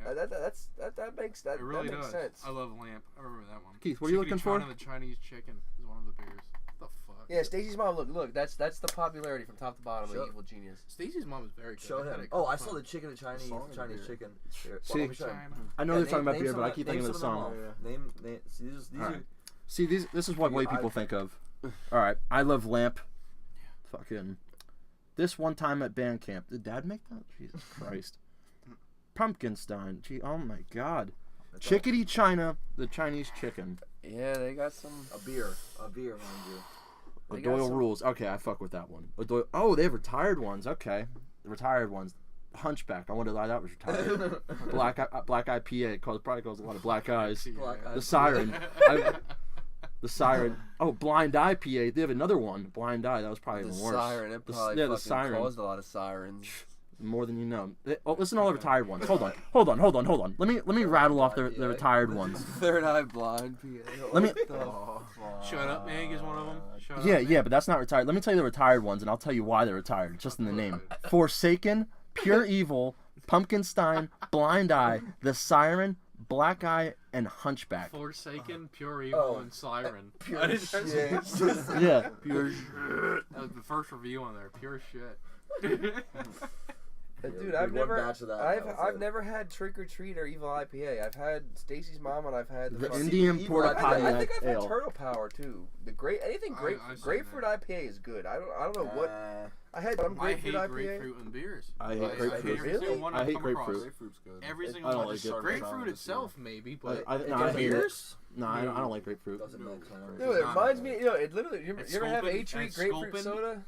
That makes It really that makes does. sense. I love lamp. I remember that one. Keith, what are you looking for? The Chinese chicken is one of the beers. What the fuck? Yeah, Stacy's mom. Look. That's the popularity from top to bottom of Show- Evil Genius. Stacy's mom is very good. Show I had him. it Oh, I couple saw the times. chicken, the Chinese Song of the beer. chicken. Here, See, let me show you. China. I know Yeah, they're talking about name beer, some but I of keep the- thinking of name the some song. them all. Name. See, these Alright. are. See, this is what white people think of. All right, I love lamp. Fucking. This one time at band camp, did Dad make that? Jesus Christ. Pumpkinstein. Gee, oh my God. Chickadee China, the Chinese chicken. Yeah, they got some. A beer, mind you. They got Doyle some- rules. Okay, I fuck with that one. Oh, they have retired ones. Okay, the retired ones. Hunchback. I wonder why that was retired. black IPA. Probably causes a lot of black eyes. Black The eyes. siren. The siren. Oh, blind IPA. They have another one. Blind eye. That was probably The even worse. siren. It probably the fucking siren. caused a lot of sirens. More than you know. Oh, listen to all the retired ones. Hold on. Let me rattle off the retired ones. Third Eye Blind. PA. Let me. Shut Up Meg is one of them. Shut Up, Yeah, Meg. yeah, but that's not retired. Let me tell you the retired ones, and I'll tell you why they're retired, just in the name. Forsaken, Pure Evil, Pumpkinstein, Blind Eye, The Siren, Black Eye, and Hunchback. Forsaken, Pure Evil, and Siren. Pure I didn't- shit. Yeah. Pure shit. That was the first review on there. Pure shit. Dude, we I've one never, batch of that, I've that was I've it. never had Trick or Treat or Evil IPA. I've had Stacy's Mom, and I've had The fucking- Indian Evil Porta IPA. Potty I think I've had Ale. Turtle Power too. Anything I've seen grapefruit that. IPA is good. I don't know what I had. Some I hate grapefruit IPA. grapefruit and beers. I hate I hate grapefruit. every Really? single one I I've hate come across. grapefruit. Grapefruit's good. Every single I don't one. like it. Grapefruit itself, maybe, but I hate it. beers? No, I don't like grapefruit. Doesn't mix. I don't Dude, it Nah. reminds me. It literally. You It's ever have Sculpin? A-Treat It's grapefruit Sculpin? soda?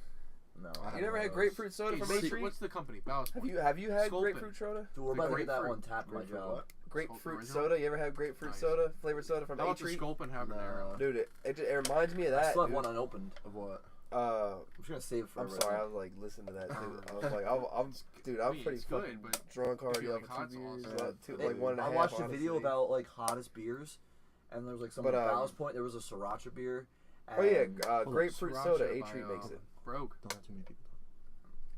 No. You never had grapefruit soda from What's- A-Treat? What's the company? Ballast Point. Have you had Sculpin. grapefruit soda? Dude, we're The about to get that grapefruit- one tapped at my Grapefruit job. what? Grapefruit original? soda? You ever had grapefruit Nice. soda? Flavored soda from How about the A-Treat? Sculpin habanero? Dude, it reminds me of I that. still have dude. one unopened. Of what? Uh, I'm just gonna save it for. I'm right sorry, I now. was like listening to that too. I was like, dude, I'm mean, pretty it's good, fucking but drunk if already you off like of hot 2 sauce, beers, yeah. like 1.5. I watched a video honestly. about like hottest beers, and there was like some But, at Ballast Point. There was a sriracha beer. Oh yeah, and- grapefruit Sriracha soda. by, A-Treat makes it. Broke. Don't let too many people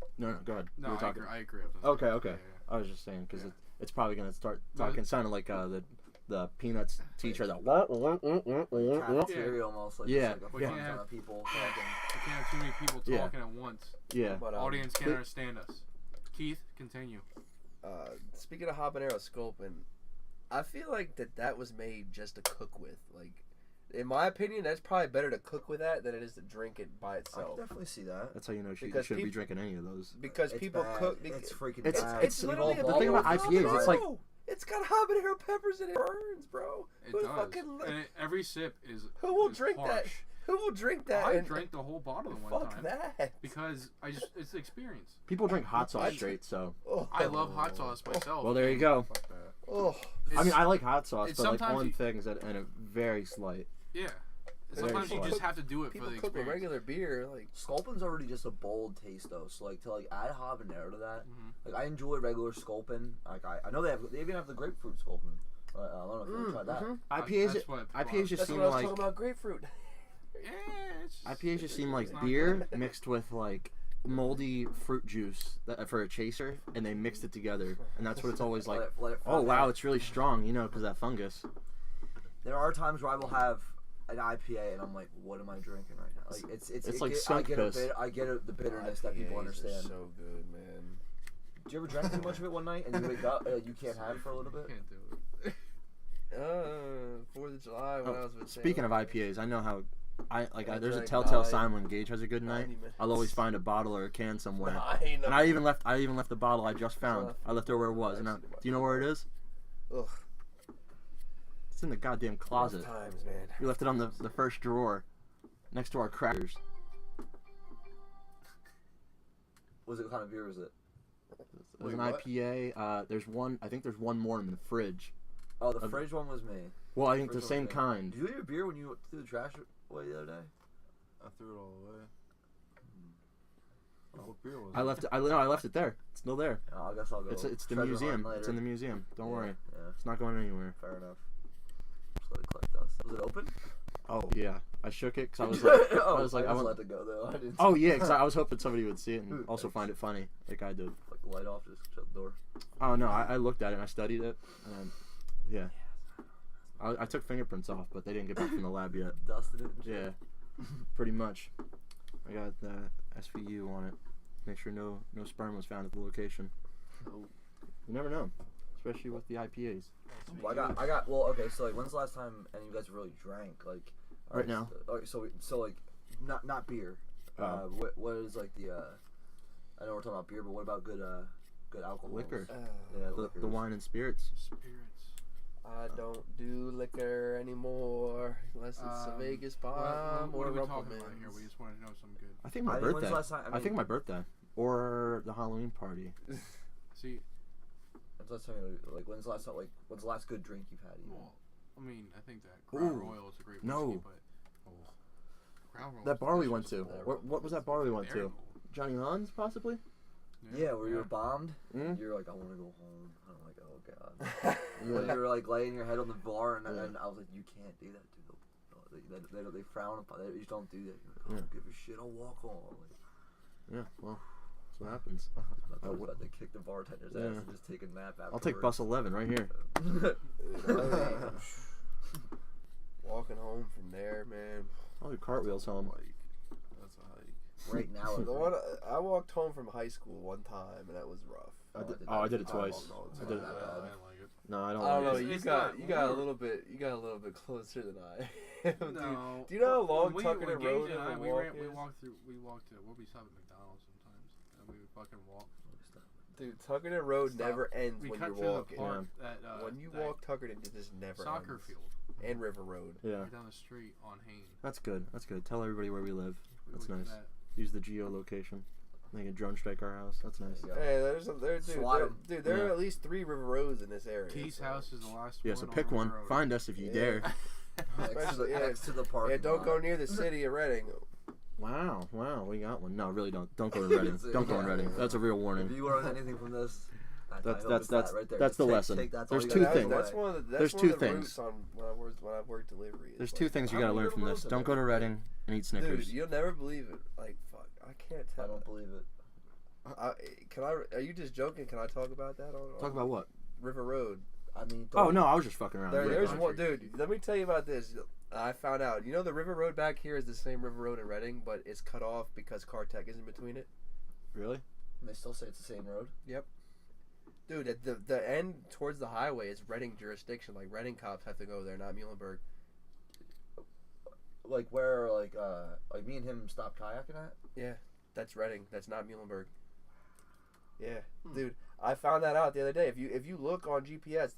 talk. No, go ahead. No, You were I talking. agree. I agree with that. Okay. Yeah, I was just saying because Yeah. it's probably gonna start But- talking, sounding like the Peanuts teacher that. cafeteria almost like Yeah, just like a yeah. fun ton of people talking. We can't have too many people Yeah. talking at once. Yeah. But Audience can't But- understand us. Keith, continue. Speaking of habanero Sculpin, I feel like that was made just to cook with. Like, in my opinion, that's probably better to cook with that than it is to drink it by I itself. can definitely see that. That's how you know you Because shouldn't be peop- drinking any of those. Because It's people bad. cook. It's freaking It's- bad. It's literally the thing about bottle of IPAs, it's like- habanero. It's got habanero peppers in it. It burns, bro. It Who does. fucking And every sip is. Who will is drink that? harsh. Who will drink that? I and drank the whole bottle one fuck time that. because it's the experience. People drink hot sauce I- straight, so. Oh, I love hot sauce myself. Well, there you go. Fuck that. oh. I mean, I like hot sauce, it's but like sometimes on you- things that and a very slight. Yeah. Very Sometimes you slight. just have to do it People for the cook with experience. regular beer, like Sculpin's already just a bold taste though, so like to like add habanero to that, Mhm. like I enjoy regular Sculpin. Like I know they even have the grapefruit Sculpin. I don't know if you ever tried that. IPAs, That's what IPAs just that's seem what I was like talking about. Grapefruit. Yeah, it's just, IPAs just seem like it's not beer good. mixed with like moldy fruit juice for a chaser, and they mixed it together, and that's what it's always like. Let it Oh ferment. wow, it's really strong, you know, because that fungus. There are times where I will have an IPA and I'm like, what am I drinking right now? Like it's like I skunk get piss. I get the bitterness that people IPAs are understand. So good, man. Do you ever drink too much of it one night and you wake up you can't have it for a little bit? Can't do it. 4th of July when I was with Speaking Taylor. of IPAs, I know how There's a drank telltale 9 sign when Gage has a good night. 90 minutes. I'll always find a bottle or a can somewhere. Nine And I even left the bottle I just found. Enough. I left it where it was. And do you know where it is? Ugh. It's in the goddamn closet. Rough times, man. We left it on the first drawer, next to our crackers. What kind of beer was it? It was an Wait, what? IPA. There's one. I think there's one more in the fridge. Oh, the fridge one was me. Well, I think the Fridge one same was me. kind. Did you leave your beer when you threw the trash away the other day? I threw it all away. What beer was it? I left it. I left it there. It's still there. Oh, I guess I'll go. It's the treasure museum. hunt later. It's in the museum. Don't worry. Yeah, It's not going anywhere. fair enough. Just let it collect dust. Was it open? Oh yeah. I shook it because I was like, Oh, I was like, I I just want. let it go though. I didn't. Oh yeah, because I was hoping somebody would see it and also find it funny, like I did. Like the light off, just shut the door. Oh no, I looked at it and I studied it, and yeah. I took fingerprints off, but they didn't get back from the lab yet. Dusted it. And shit. Yeah, pretty much. I got SVU on it. Make sure no sperm was found at the location. Oh. You never know, especially with the IPAs. Well, I got. Well, okay. So like, when's the last time any of you guys really drank? Like. Right now. So like, not beer. Oh. What is like the? I know we're talking about beer, but what about good alcohol? Liquor. Yeah, The liquors. wine and spirits. Spirits. I don't do liquor anymore unless it's a Vegas bomb what or are we Rumpleman's. talking about here? We just want to know some good. I think my I mean, when's birthday. the last time- I I think mean- my birthday or the Halloween party. See, When's the last time? Like, when's the last good drink you've had? Even? well, I mean, I think that Crown Ooh. Royal is a great whiskey, No. but Crown Royal. That bar we went to. That What was that bar we went Very to? cool. Johnny Hans, possibly. Yeah, where you were bombed. Mm? You're like, I want to go home. I'm like, oh god. When you were like laying your head on the bar, and then I was like, you can't do that, dude. They frown upon it. You just don't do that. You're like, I don't give a shit. I'll walk home. Like, Yeah, well, that's what happens. I was about to kick the bartender's ass and just take a nap afterwards. I'll take bus 11 right here. Walking home from there, man. I'll do cartwheels home. That's a hike. Right now. The one I walked home from high school one time, and that was rough. I did it twice. walked I did it. I didn't like it. No, I don't. I don't know. like it. You It's got not- a little bit closer than I am, dude. No. Do you know how long When Tuckerton when Gage Road and I, and we walk ran, we is? walked to we'll be stopping at McDonald's sometimes, and we would fucking walk. Dude, Tuckerton Road Stop. never ends We when cut you're through walking. the park that When you that walk Tuckerton, it just never soccer ends. field And River Road. Yeah, right down the street on Hain. that's good. That's good. Tell everybody where we live. We That's would do nice. that. Use the geolocation. They can drone strike our house. That's nice. Yeah. Hey, there are Yeah. at least 3 River Roads in this area. Keith's so. house is the last Yeah, one. so on pick one. River Road. Find us if you Yeah. dare. Next to the park. Yeah, don't go near the city of Reading. Wow, we got one. No, really don't. Don't go to Reading. Don't go in Reading. That's a real If warning. you learn anything from this, I That's- hope that's- it's that's- that right there. that's Just the take- lesson. take- that's There's all two you gotta things. do. That's one of the There's one two of the things. roots on when I worked delivery. There's It's two like, things you How gotta many learn from River this. Roads are Don't go there? to Reading and eat Snickers. Dude, you'll never believe it. Like, fuck, I can't tell. I don't believe it. Are you just joking? Can I talk about that? Talk about what? River Road. I mean, Oh no, I was just fucking around. There's country. one, dude. Let me tell you about this. I found out. You know, the River Road back here is the same River Road in Reading, but it's cut off because Cartech is in between it. Really? And they still say it's the same road. Dude, at the end towards the highway is Reading jurisdiction. Like Reading cops have to go there, not Muhlenberg. Like where, like me and him stopped kayaking at. Yeah, that's Reading. That's not Muhlenberg. Yeah, dude, I found that out the other day. If you look on GPS,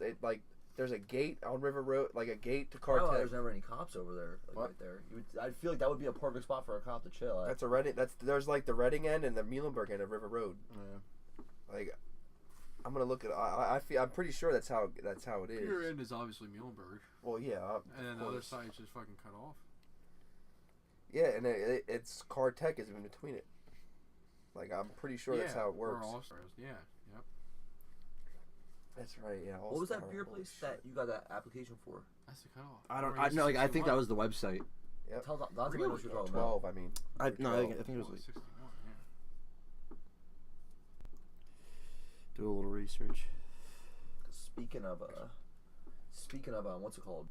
there's a gate on River Road, like a gate to Oh, Cartech. there's never any cops over there. Like What? right there. I feel like that would be a perfect spot for a cop to chill at. That's a Reading. There's like the Reading end and the Muhlenberg end of River Road. Yeah. Like, I'm gonna look at. I'm pretty sure that's how it is. Your end is obviously Muhlenberg, Well, yeah. and then of the other course. side's just fucking cut off. Yeah, and it's Cartech is in between it. Like, I'm pretty sure that's how it works. Or All-Stars. Yeah. Yep. That's right. Yeah. What was that All-Star, beer holy place shit. that you got that application for? That's the cutoff. I don't. Or I is know. it Like, I think 61? that was the website. Yep. Tell that's what Really? you're talking about. 12. I mean. I Or no. 12. I think it was like 61. Yeah. do a little research. Speaking of what's it called?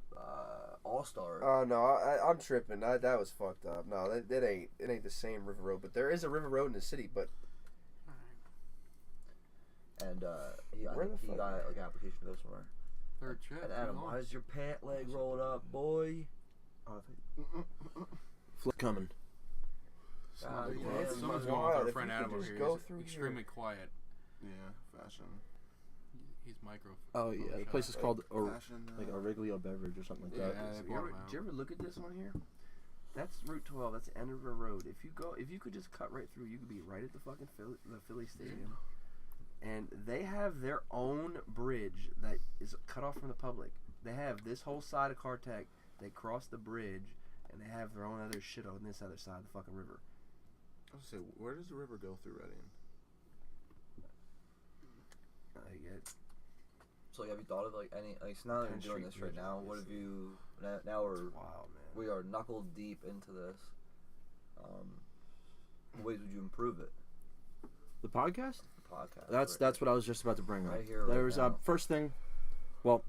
All Star. Oh no, I'm tripping. That was fucked up. No, it ain't the same River Road. But there is a River Road in the city. But And I Where think the he fuck? got like an application to go somewhere. Third check. And Adam, too long. why is your pant leg rolled up, boy? Oh, Flip coming. Someone's wild. going with our If friend you Adam could over just here. go He's through extremely quiet. Yeah, fashion. He's micro. Oh yeah, the place is called Fashion. like Auriglia Beverage or something like Yeah, that. they Did bought him out. you ever look at this on here? That's Route 12. That's the end of the road. If you could just cut right through, you could be right at the fucking Philly Stadium. And they have their own bridge that is cut off from the public. They have this whole side of Cartech. They cross the bridge, and they have their own other shit on this other side of the fucking river. I was gonna say, where does the river go through Reading? I get. So have you thought of like any like so now that you're doing this right now? What have you now we're Wow, man. we are knuckle deep into this. What ways would you improve it? The podcast? The podcast. That's what I was just about to bring up. Right here, right There's now. first thing, well,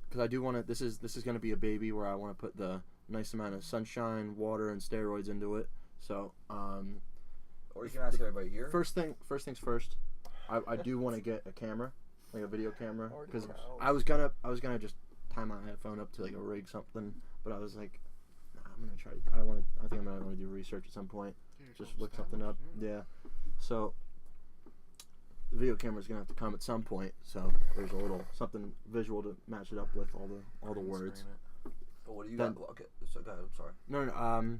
because I do want to. This is going to be a baby where I want to put the nice amount of sunshine, water, and steroids into it. So, Or you can ask everybody here. first things first. I do want to get a camera, like a video camera, because I was gonna just tie my headphone up to like a rig something, but I was like, nah, I'm gonna try. I think I'm gonna want to do research at some point. Just look something up. Yeah. So the video camera's gonna have to come at some point. So there's a little something visual to match it up with all the words. But what do you Then- got? Okay, so go ahead. I'm sorry. No.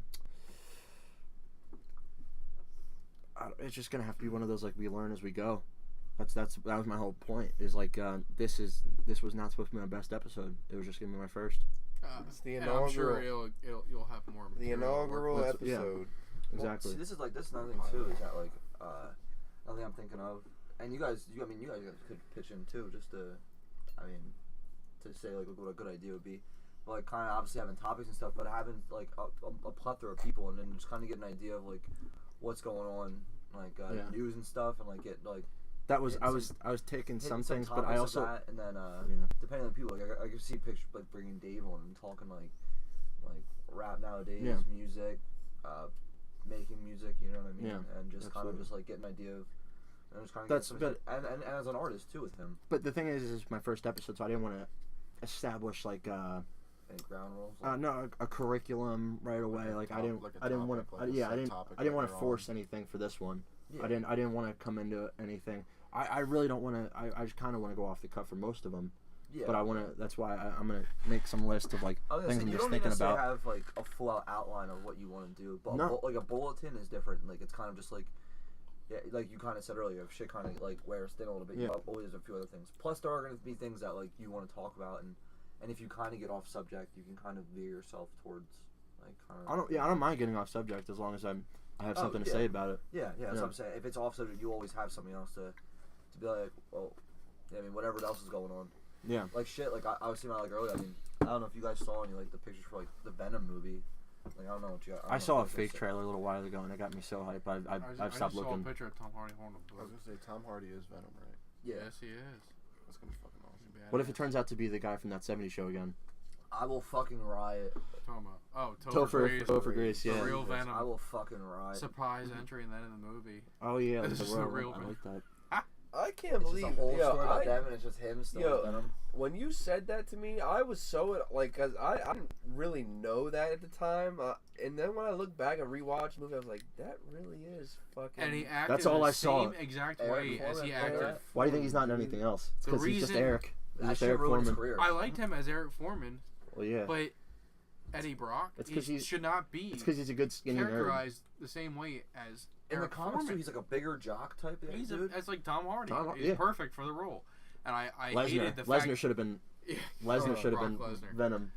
It's just gonna have to be one of those like we learn as we go. That was my whole point. Is like this was not supposed to be my best episode. It was just gonna be my first. It's the And I'm sure inaugural. you'll have more. The material to work inaugural That's- yeah. episode. Exactly. See, this is another thing too. Is that like another thing I'm thinking of, and you guys could pitch in too, just to say like what a good idea would be. But, like kind of obviously having topics and stuff, but having like a plethora of people, and then just kind of get an idea of like what's going on, like news and stuff, and like get like. That was Hit I was taking hit some things, but topics I of also that, and then yeah. depending on the people, like I can see pictures like bringing Dave on and talking like rap nowadays, Yeah. music, making music, you know what I mean, Yeah, and just kind of absolutely. just like get an idea of, and just kind of That's- and as an artist too with him, But the thing is my first episode, so I didn't want to establish like and ground rules. Like, no a curriculum right away. Like I didn't want to I didn't want to force anything for this one. yeah. I didn't want to come into anything. I really don't want to. I just kind of want to go off the cuff for most of them. Yeah. But I want to. That's why I'm gonna make some list of like I was gonna things say, I'm you just don't thinking necessarily about. have like a full out outline of what you want to do, but No. like a bulletin is different. Like it's kind of just like, yeah, like you kind of said earlier, if shit kind of like wears thin a little bit, Yeah. you always have a few other things. Plus, there are going to be things that like you want to talk about, and if you kind of get off subject, you can kind of veer yourself towards like kind of. I don't mind getting off subject as long as I have something to yeah. say about it. Yeah, that's Yeah. what I'm saying. If it's off subject, you always have something else to be like, well, I mean, whatever else is going on. Yeah. Like shit, like I was seeing like earlier. I mean, I don't know if you guys saw any like the pictures for like the Venom movie. Like I don't know what you got. I saw a fake trailer a little while ago and it got me so hyped. I've I stopped just looking. saw a picture of Tom Hardy holding a I was book. gonna say Tom Hardy is Venom, right? Yeah, Yes, he is. That's gonna be fucking awesome. What if it turns out to be the guy from that '70s show again? I will fucking riot. Talking about Topher Grace, the yeah. real Venom. I will fucking riot. Surprise entry and then in the movie. Oh yeah, This the is the real real one. I like that. I can't It's just believe a whole yo, story about I- them, and it's just him still yo, with Venom. When you said that to me, I was so like, cause I didn't really know that at the time, and then when I look back and rewatch the movie, I was like, that really is fucking. And he acted That's all the I saw. same exact Eric way as he Foreman, acted. yeah. Why do you think he's not in anything else? It's The because he's just reason- Eric. He's That just shit Eric ruined his Foreman. career. I liked him as Eric Foreman, Well, yeah. but Eddie Brock It's 'cause he's- should not be It's because he's a good skinny nerd. characterized the same way as In the Eric comics too, Foreman. he's like a bigger jock type of He's dude. it's like Tom Hardy. Tom- He's yeah. perfect for the role. And I Lesnar. hated the Lesnar fact should have been. Yeah. Lesnar should have Brock been Lesnar. Venom.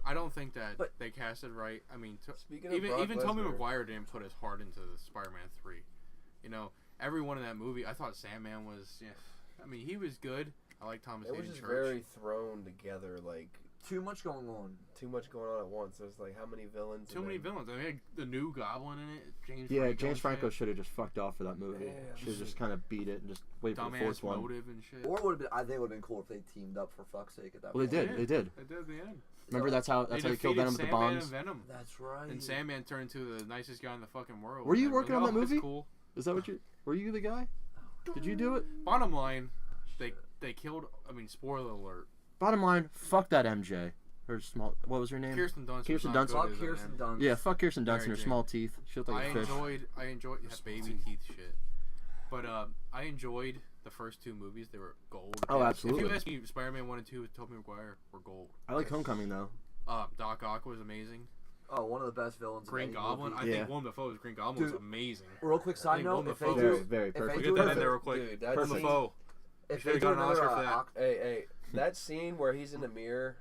I don't think that But- they casted right. I mean, Speaking of even Brock Tobey Lesnar. Maguire didn't put his heart into the Spider-Man 3. You know, everyone in that movie, I thought Sandman was. Yeah, I mean, he was good. I like Thomas It was Hayden just Church. very thrown together, like Too much going on. too much going on at once. There's like how many villains? Too many villains. I mean, the new Goblin in it, James. Yeah, Franco James and Franco shit. should have just fucked off for that movie. Yeah, Should have just kind of beat it and just wait for the fourth Dumbass one. motive and shit. Or it would have been. I think it would have been cool if they teamed up for fuck's sake at that Well, point. they did. They did. They did at the end. Remember that's how They they killed defeated Venom with the Sandman bombs. and Venom. That's right. And Sandman turned into the nicest guy in the fucking world. Were you And working on everyone's that like, "Oh, movie? it's cool. Is that what you? Were you the guy? Did you do it? Bottom line, they killed. I mean, spoiler alert. Bottom line, fuck that MJ. Her small. What was her name? Kirsten Dunst. Kirsten was Dunst. not Fuck good as a Kirsten man. Dunst. Yeah, fuck Kirsten Dunst Mary and her Jane. small teeth. She looked like I a fish. enjoyed that baby teeth shit. But I enjoyed the first two movies. They were gold. Oh, If absolutely. you ask me, Spider-Man 1 and 2 with Tobey Maguire were gold. I like Homecoming though. Doc Ock was amazing. Oh, one of the best villains. Green in any Goblin. movie. I Yeah. think Willem Dafoe's Green Goblin was Dude, amazing. Real quick side think note: Willem if they Dafoe Very, do, very if they perfect. We do get that in another- there real quick. Dude, that Willem scene- Dafoe. if should've they do got an Oscar another for that. Hey, that scene where he's in the mirror.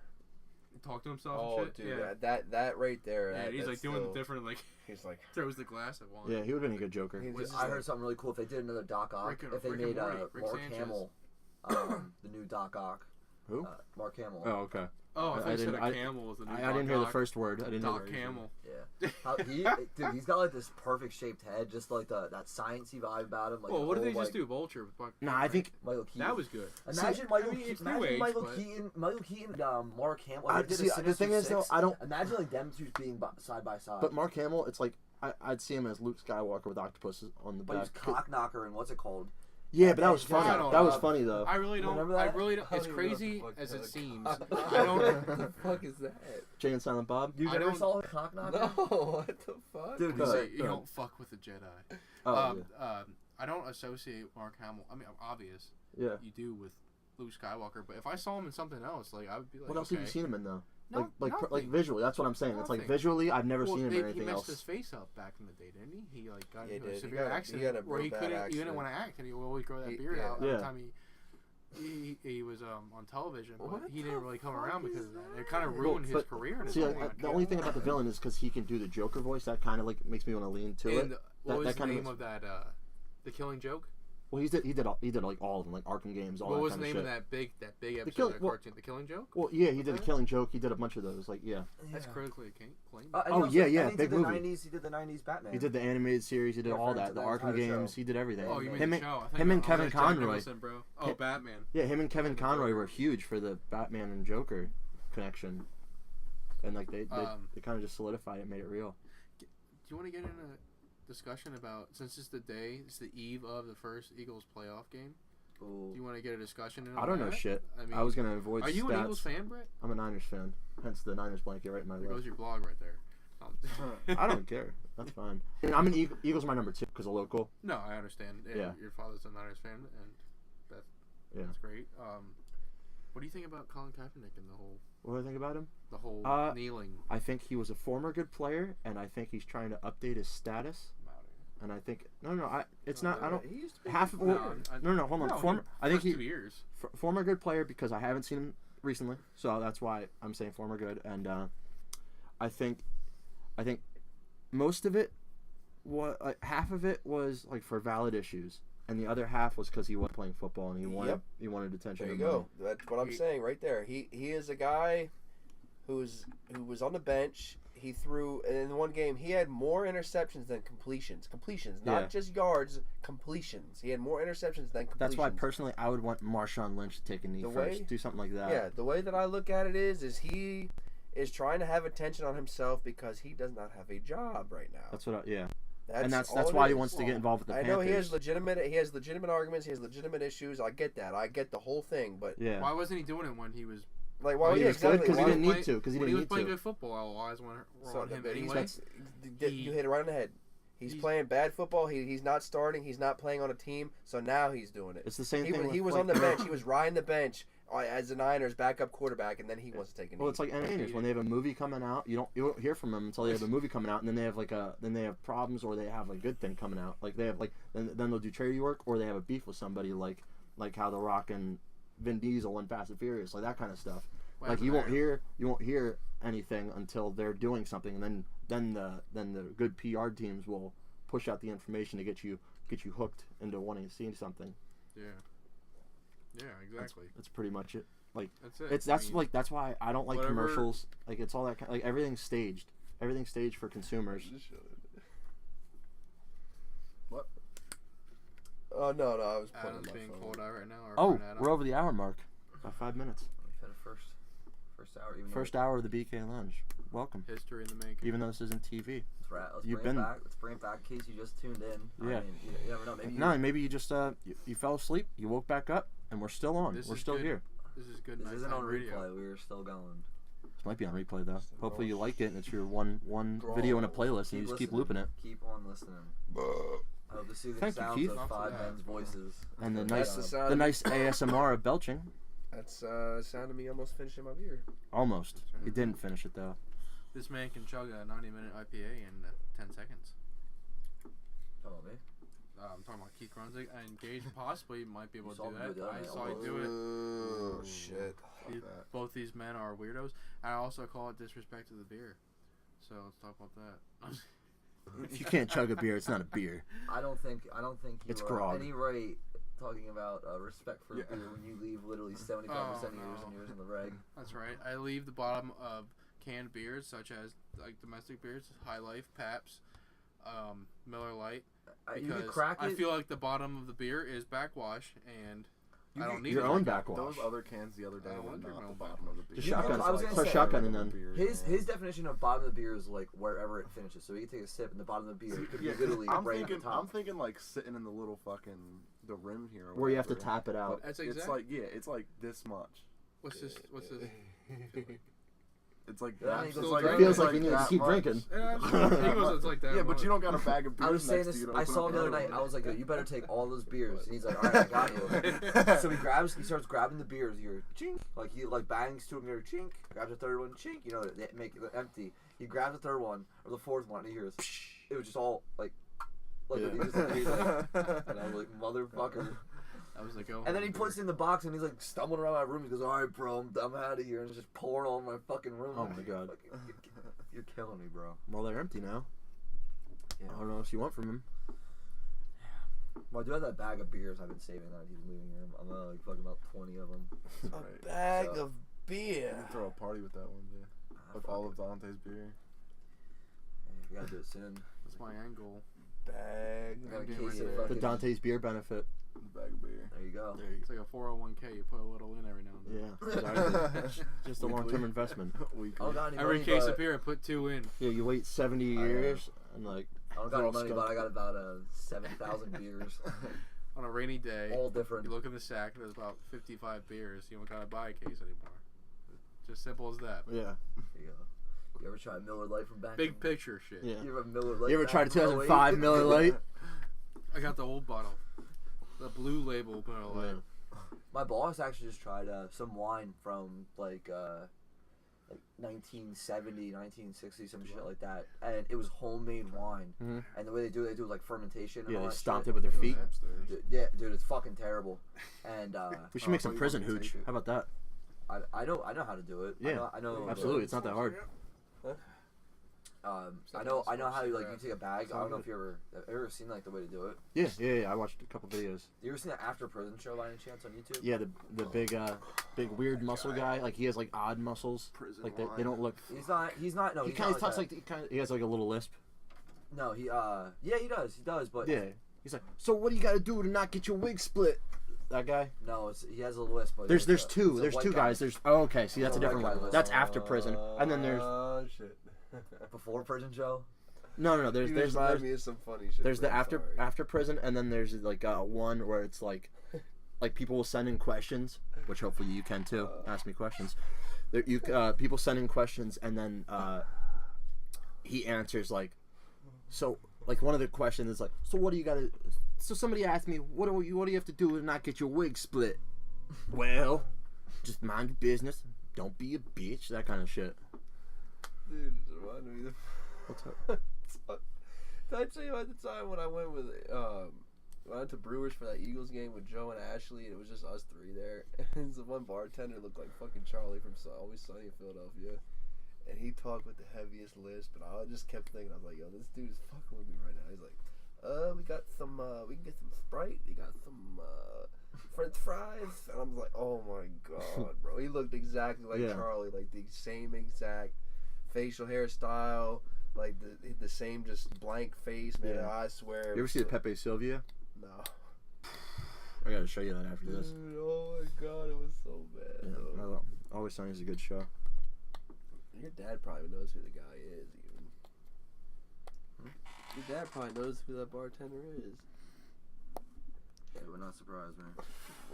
Talk to himself Oh, and shit. dude, yeah. that right there. Yeah, that, he's like that's doing still- the different, like, He's like, throws the glass at one. Yeah, he would have been a good Joker. he's just I heard like- something really cool. If they did another Doc Ock, Rick and- if they Rick and made Morty, Rick Mark Sanchez. Hamill, the new Doc Ock. Who? Mark Hamill. Oh, okay. Oh, I I thought you said didn't- a camel was the new I Doc didn't hear the Ock. first word. I didn't Doc hear the Camel. Yeah. Dude, he's got like this perfect shaped head, just like that sciencey vibe about him. Like Well, the what did they whole, just like, do? Vulture. with Buck- Nah, I think Michael Keaton. that was good. Imagine See, Michael, I mean, it's imagine new age, Michael but- Keaton, Mark Hamill. I- Like, they did see, a the Sinister thing is, though, Six. I don't- imagine like them two being side by side. But Mark Hamill, it's like I'd see him as Luke Skywalker with octopus on the But he's back. cock knocker and what's it called? Yeah, but that was I funny. don't That was know. funny though. I really don't. Remember I that? really don't. I It's don't even know what the crazy fuck as that it is. seems. What I don't. the fuck is that? Jay and Silent Bob. You I never don't- saw a cock knocker? No, what the fuck? Dude, You, Go see, ahead, you go don't fuck with the Jedi. Oh, I don't associate Mark Hamill. I mean, obvious yeah. you do with Luke Skywalker, but if I saw him in something else, like I would be like, What else okay. have you seen him in though? No, like nothing. visually. That's what I'm saying. It's like Nothing. visually, I've never Well, seen him in he anything messed else. his face up back in the day, didn't he? He like got Yeah, into a he did. He severe got a accident where real he bad couldn't. He didn't accident. want to act, and he would always grow that He- beard yeah. out Yeah. every time he was on television, but What he the didn't really come fuck around is because of that. that? It kind of Well, ruined his but- career. And his See, whole like, the life. only thing about the villain is because he can do the Joker voice. That kind of like makes me want to lean to And it. what was that the kind of name makes- of that? The Killing Joke. Well, he did like all of them, like Arkham games, all What that was the kind name of of shit. that big episode Kill- of that well- cartoon? The Killing Joke. Well, yeah, he did a Killing Joke. He did a bunch of those. Like, yeah, That's critically acclaimed. And he Oh, also- yeah, and yeah, he big did the movie. 90s, he did the 90s Batman. he did the animated series. He did Yeah, all for that. The the Arkham entire games. show. He did everything. Oh, you mean him the and, show? I thought him you and meant- Kevin oh, Jack Conroy. Nicholson, bro. Oh, Him- Batman. Yeah, him and Kevin Conroy were huge for the Batman and Joker connection, and like they kind of just solidified it, made it real. Do you want to get in a discussion about, since it's the eve of the first Eagles playoff game? Ooh. Do you want to get a discussion in I on don't know that? shit. I mean, I was gonna avoid. are you stats. an Eagles fan, Brett? I'm a Niners fan. Hence the Niners blanket right in my There left. goes your blog right there. I don't care. That's fine. And I'm an Eagles. My number 2 because of local. No, I understand. And Yeah. Your father's a Niners fan, and Yeah. that's great. What do you think about Colin Kaepernick and What do I think about him? the whole kneeling? I think he was a former good player, and I think he's trying to update his status. And I think it's not. I don't. He used to be Half of good. no. Hold on. Former. I think first he 2 years. former good player because I haven't seen him recently, so that's why I'm saying former good. And I think most of it, half of it was like for valid issues, and the other half was because he wasn't playing football and he wanted attention. There you and money. go. That's what I'm saying right there. He is a guy who was on the bench. He threw in one game. He had more interceptions than completions. Completions, not Yeah. just yards. Completions. He had more interceptions than completions. That's why personally I would want Marshawn Lynch to take a knee The first, way- do something like that. Yeah, the way that I look at it is he is trying to have attention on himself because he does not have a job right now. That's what. Yeah. That's And that's all why it he is. wants to get involved with the I Panthers. know he has legitimate arguments. He has legitimate issues. I get that. I get the whole thing. But Yeah. Why wasn't he doing it when he was? like, Well, why? he Yeah, was good exactly. because he Why- didn't need to. Because he when didn't he was need playing to. good football, all eyes were on him but he's anyway. not- you hit it right on the head. He's playing bad football. He's not starting. He's not playing on a team. So now he's doing it. It's the same He thing. was, he with, was like, on the bench. He was riding the bench as the Niners backup quarterback, and then he wants to take a knee. Well, it's like entertainers when they have a movie coming out. You don't hear from them until they have a movie coming out, and then they have then they have problems or they have a good thing coming out. Like they have then they'll do charity work or they have a beef with somebody like how The Rock and Vin Diesel and Fast and Furious, like that kind of stuff. What Like happened you there? won't hear anything until they're doing something, and then the good PR teams will push out the information to get you hooked into wanting to see something. Yeah. Yeah, exactly. That's pretty much it. Like That's it. that's why I don't like whatever- commercials. Like it's all that like everything's staged. Everything's staged for consumers. What? Oh no, I was putting Adam's my being phone. called out right now. Our Oh, friend Adam. we're over the hour mark. About 5 minutes. We've had a first hour. Even First hour of the BK Lounge. Welcome. History in the making. Even though this isn't TV. Let's You've bring been- it back. Let's bring it back in case you just tuned in. Yeah. I mean, you never know. Maybe No, maybe you just you fell asleep. You woke back up, and we're still on. This We're is still good. here. This is good this isn't nighttime on radio. replay. We're still going. This might be on replay though. Hopefully you like it and it's your one video in a playlist and you just keep looping it. Keep on listening. I hope the soothing Thank you, sounds Keith. of 5 men's voices. And the That's nice the sound the of me. nice ASMR of belching. That's sound of me almost finishing my beer. Almost. He didn't finish it though. This man can chug a 90-minute IPA in 10 seconds. Oh, me? I'm talking about Keith Grunzig. And Gage possibly might be able You to saw do him that. do that, I yeah. saw you do it. Oh shit! Both these men are weirdos. I also call it disrespect to the beer. So let's talk about that. If you can't chug a beer, it's not a beer. I don't think It's you grog. are any right talking about respect for beer when you leave literally 75% of yours and yours in the reg. That's right. I leave the bottom of canned beers, such as like domestic beers, High Life, Pabst, Miller Lite, You because could crack it. I feel like the bottom of the beer is backwash, and I don't need your it own like that. backwash. Those other cans the other day I were wonder not about the bottom of the beer. Just Yeah, shotgun. I was gonna Start say, shotgunning then. His definition of bottom of the beer is like wherever it finishes. So you can take a sip and the bottom of the beer could be literally I'm right thinking, at the top. I'm thinking like sitting in the little fucking the rim here. or Where you have to whatever. tap it out. That's It's exactly. like it's like this much. What's this? What's this? It's like Yeah, that. he It's goes like drinking. Feels it's like you need to that keep much. drinking. Yeah, he goes, it's like that. Yeah, but you don't got a bag of beers I was saying next this. to you to I open saw up him the other another night. one. I was like, "Yo, you better take all those beers." And he's like, "All right, I got you." So he starts grabbing the beers. You're chink, like he like bangs to him. You're chink. Grabs the third one, chink. You know, they make it empty. He grabs the third one or the fourth one, and he hears, it was just all like Yeah. he just, he's like, and I was like, "Motherfucker." I was like, go. And then he home, puts it in the box and he's like stumbling around my room. He goes, "All right, bro, I'm out of here," and it's just pouring all in my fucking room. Oh my God. Fucking- you're killing me, bro. Well, they're empty now. Yeah. I don't know what you want from him. Well, I do have that bag of beers I've been saving that he's leaving here. I'm like fucking about 20 of them. A bag So- of beer. You can throw a party with that one day. With all of Dante's beer. We gotta do it soon. That's my end goal. Bag I gotta of case beer. it The fucking- Dante's beer benefit. Bag of beer. There you go. There you It's like a 401k. You put a little in every now and then. Yeah, exactly. Just a long-term investment. I don't got any Every money, case but of beer, I put 2 in. Yeah, you wait 70 years and like I don't got they're any all money, but skunked. I got about 7,000 beers, On a rainy day, all different. you look in the sack. There's about 55 beers. You don't gotta buy a case anymore. Just simple as that. Yeah. There you go. You ever try Miller Lite from back? Big in- picture shit. Yeah. You ever Miller Lite? You ever back tried a in 2005 08? Miller Lite? I got the old bottle, the blue label Miller Lite. My boss actually just tried some wine from like 1970, 1960, some shit like that, and it was homemade wine. Mhm. And the way they do it like fermentation. And Yeah, all they that stomped shit. it with their feet. Upstairs. Yeah, dude, it's fucking terrible. And We should Oh, make I some thought you prison wanted to hooch. take it. How about that? I know how to do it. Yeah, I know Absolutely, it's not that hard. I know how you take a bag. I don't know if you ever seen like the way to do it. Yeah. I watched a couple videos. You ever seen that After Prison show by any chance on YouTube? Yeah, the big weird muscle guy. Like he has like odd muscles. Prison Like wine. they don't look. He's not. No, He he's kind not of talks that. like he has like a little lisp. No, yeah, he does, but Yeah. He's like, so what do you got to do to not get your wig split? That guy. no, he has a list. But There's it's two. it's There's white two guy. guys. There's okay. See, that's a It's a different white one. guy That's after prison, and then there's Oh shit. Before prison show. no. There's me of some funny shit. There's the bro, after sorry. after prison, and then there's like one where it's like people will send in questions, which hopefully you can too. Ask me questions. There, people send in questions, and then he answers like, so like one of the questions is like, so what do you got to? So somebody asked me, what do you have to do to not get your wig split? Well, just mind your business. Don't be a bitch. That kind of shit. Dude, remind me of What's up? Did I tell you about the time when I went with when I went to Brewers for that Eagles game with Joe and Ashley, and it was just us three there, and the one bartender looked like fucking Charlie from Always Sunny in Philadelphia, and he talked with the heaviest lisp, and I just kept thinking, I was like, yo, this dude is fucking with me right now. He's like, we got some, we can get some Sprite, we got some French fries, and I'm like, oh my god, bro. He looked exactly like Yeah. Charlie, like the same exact facial hairstyle, like the same just blank face, man. Yeah. I swear. You ever see the Pepe Sylvia? No. I gotta show you that after this. Dude, oh my god, it was so bad. Yeah, though. I love- Always Sunny is a good show. Your dad probably knows who the guy is, even. Your dad probably knows who that bartender is. Yeah, we're not surprised, man.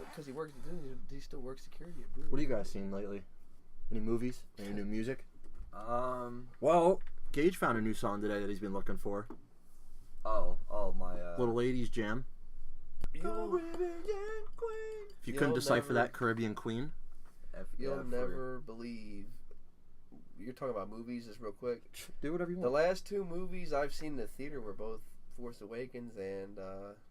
Because he works, he still works security at Brewers. What have you guys seen lately? Any movies? Any new music? Um. Well, Gage found a new song today that he's been looking for. Oh, my. Little Ladies Jam. You'll, If you You'll couldn't decipher never- that, Caribbean Queen. you'll never believe. You're talking about movies, just real quick. Do whatever you The want. last 2 movies I've seen in the theater were both Force Awakens and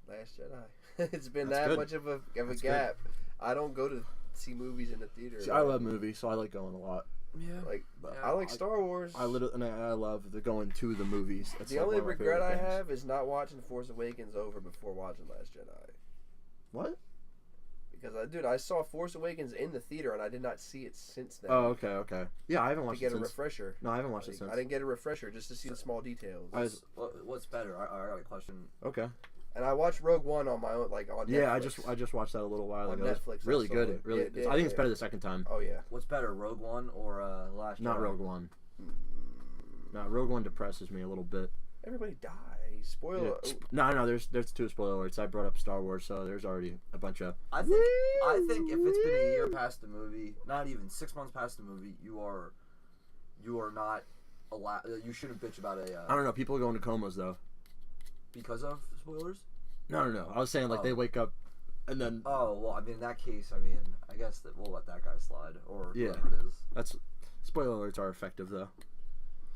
Last Jedi. It's been That's that good. much of a That's gap. I don't go to see movies in the theater. See, I love movies, so I like going a lot. Yeah. Like But I like Star Wars. I love the going to the movies. That's The like only one of my regret I favorite things. have is not watching Force Awakens over before watching Last Jedi. What? Because I saw Force Awakens in the theater and I did not see it since then. Oh, okay. Yeah, I haven't to watched get it a since. refresher. No, I haven't watched it since. I didn't get a refresher just to see the small details. What's better? I got a question. Okay. And I watched Rogue One on my own, like on Netflix. Yeah, I just watched that a little while On ago. It's Netflix, I really saw good. it. Really, Yeah, I think it's yeah. better the second time. Oh yeah. What's better, Rogue One or Last Jedi? Not Rogue One. No, Rogue One depresses me a little bit. Everybody dies. Spoiler. Yeah. No. There's 2 spoiler alerts. I brought up Star Wars, so there's already a bunch of. I think if it's been a year past the movie, not even 6 months past the movie, you are not allowed. You shouldn't bitch about I don't know. People are going to comas though. because of spoilers. No. I was saying like they wake up, and then Oh well, I mean in that case, I guess that we'll let that guy slide or Yeah. whatever it is. that's spoiler alerts are effective though.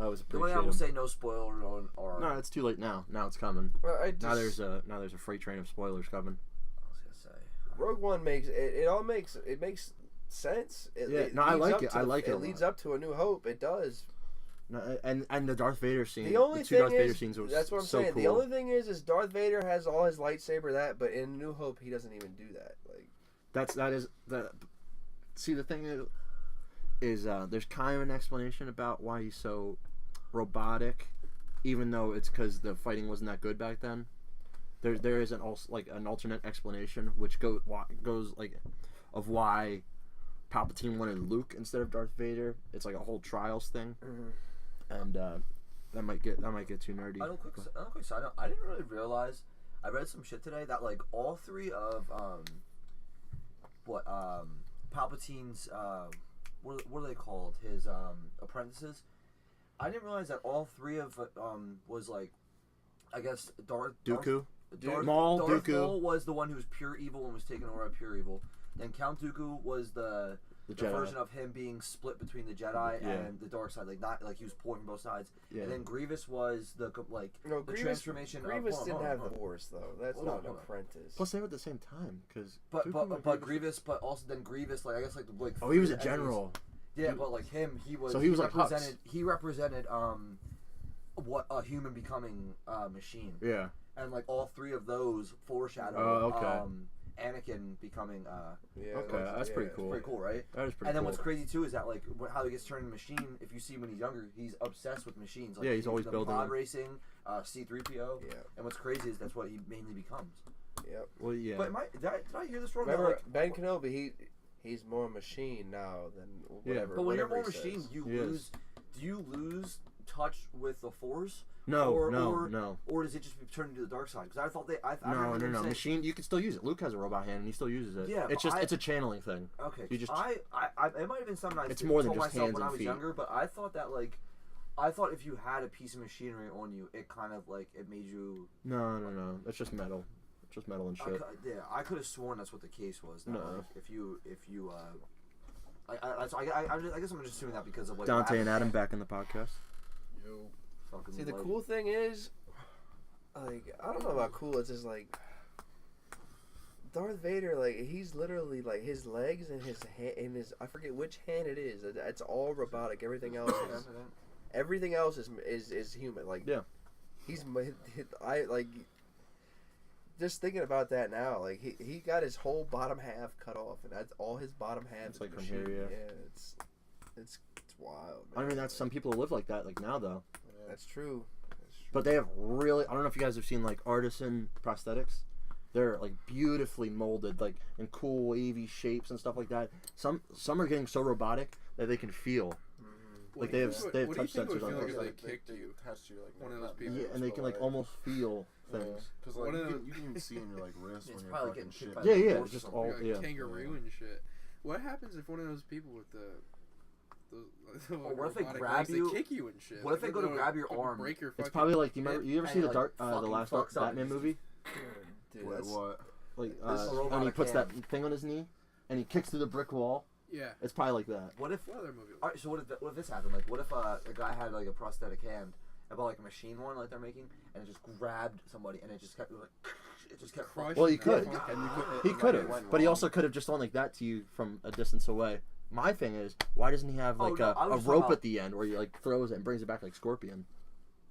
I always The way appreciate I will them. say no spoiler or No, it's too late now. Now it's coming. Well, Now there's a freight train of spoilers coming. I was gonna say. Rogue One makes it makes sense. Yeah, no, I leads like up it. to I like it a It leads lot. up to A New Hope. It does. No, and the Darth Vader scene. The only 2 thing Darth Vader is, scenes was that's what I'm so saying. cool. The only thing is Darth Vader has all his lightsaber but in New Hope he doesn't even do that. Like that is the. See, the thing is there's kind of an explanation about why he's so robotic, even though it's because the fighting wasn't that good back then. There is an alternate explanation which goes like of why Palpatine wanted Luke instead of Darth Vader. It's like a whole trials thing, and that might get too nerdy. I don't quick side note. I didn't really realize. I read some shit today that like all 3 of Palpatine's what are they called? His apprentices. I didn't realize that all 3 of was like, I guess Dooku. Darth Maul, Darth Dooku. Maul was the one who was pure evil and was taken over by pure evil. Then Count Dooku was the Jedi. version of him being split between the Jedi Yeah. and the dark side, like not like he was pulling from both sides. Yeah. And then Grievous was the the Grievous, transformation. Grievous of, didn't have the hold on. Force though. That's Hold not on, an hold on. apprentice. Plus they were at the same time because. But Grievous, but also then Grievous, like I guess like the like. Oh, he was a enemies- general. Yeah, but like him, he was. So he was like Hux. represented what a human becoming machine, Yeah. and like all 3 of those foreshadow Oh, okay. Anakin becoming Yeah, Okay, that's pretty cool. pretty cool, right? That is pretty And then cool. what's crazy too is that like how he gets turned into a machine. If you see him when he's younger, he's obsessed with machines. Like, Yeah, he's always the building pod them. racing, C-3PO. Yeah. And what's crazy is that's what he mainly becomes. Yep. Well, yeah. But did I hear this wrong? That, Remember like, Ben Kenobi? He's more machine now than whatever. but when you're whatever more he machine, says. you Yes. lose. Do you lose touch with the Force? No, or, no. Or does it just be turned into the dark side? Because I thought I No. remember them saying- Machine, you can still use it. Luke has a robot hand, and he still uses it. Yeah, it's but just it's a channeling thing. Okay, You just- it might have been something I It's more than told just myself hands when and I was feet. younger, but I thought that I thought if you had a piece of machinery on you, it kind of like it made you. No. That's just metal. It's just metal and shit. I could have sworn that's what the case was. That, No. like, if you I guess I'm just assuming that because of like Dante and Adam back in the podcast. Yo. fucking, See, the like- cool thing is, like, I don't know about cool. It's just like Darth Vader. Like, he's literally like his legs and his hand and his. I forget which hand it is. It's all robotic. Everything else is. Everything else is human. Like, Yeah. He's I like. Just thinking about that now, like he got his whole bottom half cut off, and that's all his bottom half. It's is like from machine. here, yeah. It's wild. I Man. mean, that's some people live like that, like now though. That's true. But they have really. I don't know if you guys have seen like artisan prosthetics. They're like beautifully molded, like in cool wavy shapes and stuff like that. Some are getting so robotic that they can feel. Like they have What do you touch think it would sensors on feel them. like if they kicked you? Attached to your, like, One of neck, those not people. Yeah, wrist, and they but, can like almost feel things. Because One like of you can even see in your like wrist It's when you're probably fucking getting shit. kicked by Yeah, the yeah, horse or just something. all Like a yeah. kangaroo and shit. What happens if one of those people with the those Or what if they robotic grab legs, you- they kick you and shit. what if they go to they'll grab your fucking arm? Break your It's fucking probably like you ever see and, the like, dark the fucking last fucks up. Batman movie? Dude, Wait, that's what? Like This is a robot and he I puts can. that thing on his knee and he kicks through the brick wall. Yeah. It's probably like that. What if? What other movie? Alright, so what if this happened? Like, what if a guy had like a prosthetic hand, about like a machine one, like they're making, and it just grabbed somebody, and it just kept like, it just kept Crush Well, he that could. fucking- And you could, He and could then it have, went but he wrong. also could have just gone like that to you from a distance away. My thing is, why doesn't he have Oh, like no, I a was rope talking at the end where he like throws it and brings it back like Scorpion?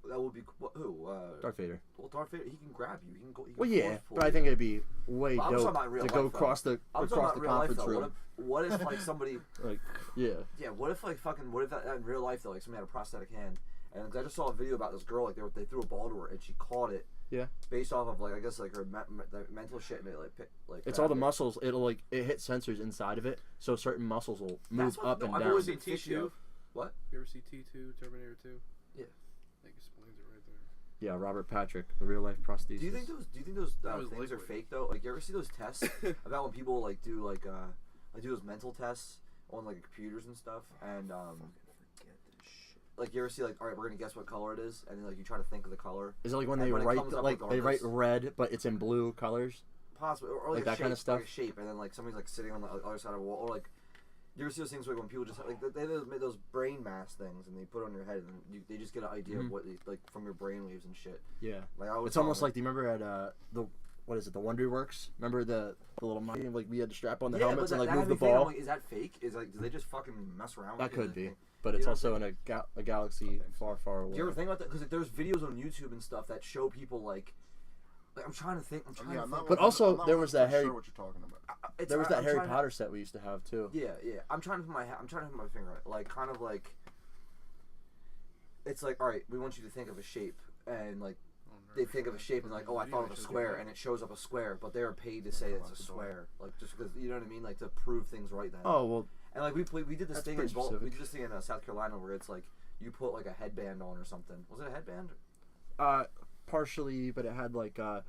That would be who? Darth Vader. Well, Darth Vader, he can grab you. He can go. He can Well, yeah, force pull but I you. think it'd be way But I'm talking dope about in real to go life, though. across the I'm talking about the real life conference though. room. What if like somebody? Like, yeah. Yeah. What if like fucking? What if that in real life though? Like somebody had a prosthetic hand, and I just saw a video about this girl. Like they threw a ball to her and she caught it. Yeah. Based off of like I guess like her mental shit and it like. It's all the muscles. It'll like it hits sensors inside of it, so certain muscles will move That's what- up no, and I've down. always See been fishy T2? of. What? You ever see T2, Terminator 2? Yeah. That explains it right there. Yeah, Robert Patrick, the real life prosthesis. Do you think those That was things are liquid. fake though? Like you ever see those tests about when people like do those mental tests on like computers and stuff and forget this shit. like you ever see like all right we're gonna guess what color it is and then like you try to think of the color Is it like when And they when it write comes up like they write regardless. red, but it's in blue colors? possibly or Like a that shape, kinda stuff? like a shape and then like somebody's like sitting on the other side of a wall or like you ever see those things like when people just like they make those brain mass things and they put it on your head and they just get an idea of what like from your brain waves and shit. Yeah. Like I always It's almost like, do you remember at the what is it, the Wonder Works? Remember the little money like we had to strap on the helmets and like move the ball? Like, is that fake? Is like do they just fucking mess around? That with you? could be, Like, but you it's know also what in a galaxy far, far away. do you ever think about that? Because like, there's videos on YouTube and stuff that show people like I'm trying to think. I'm trying Yeah, to I'm think. not But also, there was that 100% Harry- Sure what you're talking about. It's- There was that I'm Harry trying to- Potter set we used to have too. Yeah. I'm trying to put my finger on it. Like kind of like it's like all right, we want you to think of a shape and like they think of a shape and like oh I thought of a square and it shows up a square, but they're paid to say it's a square. Like just because you know what I mean, like to prove things right then. Oh well, And like we did this That's thing in pretty we specific. did this thing in South Carolina where it's like you put like a headband on or something. Was it a headband? partially, but it had like I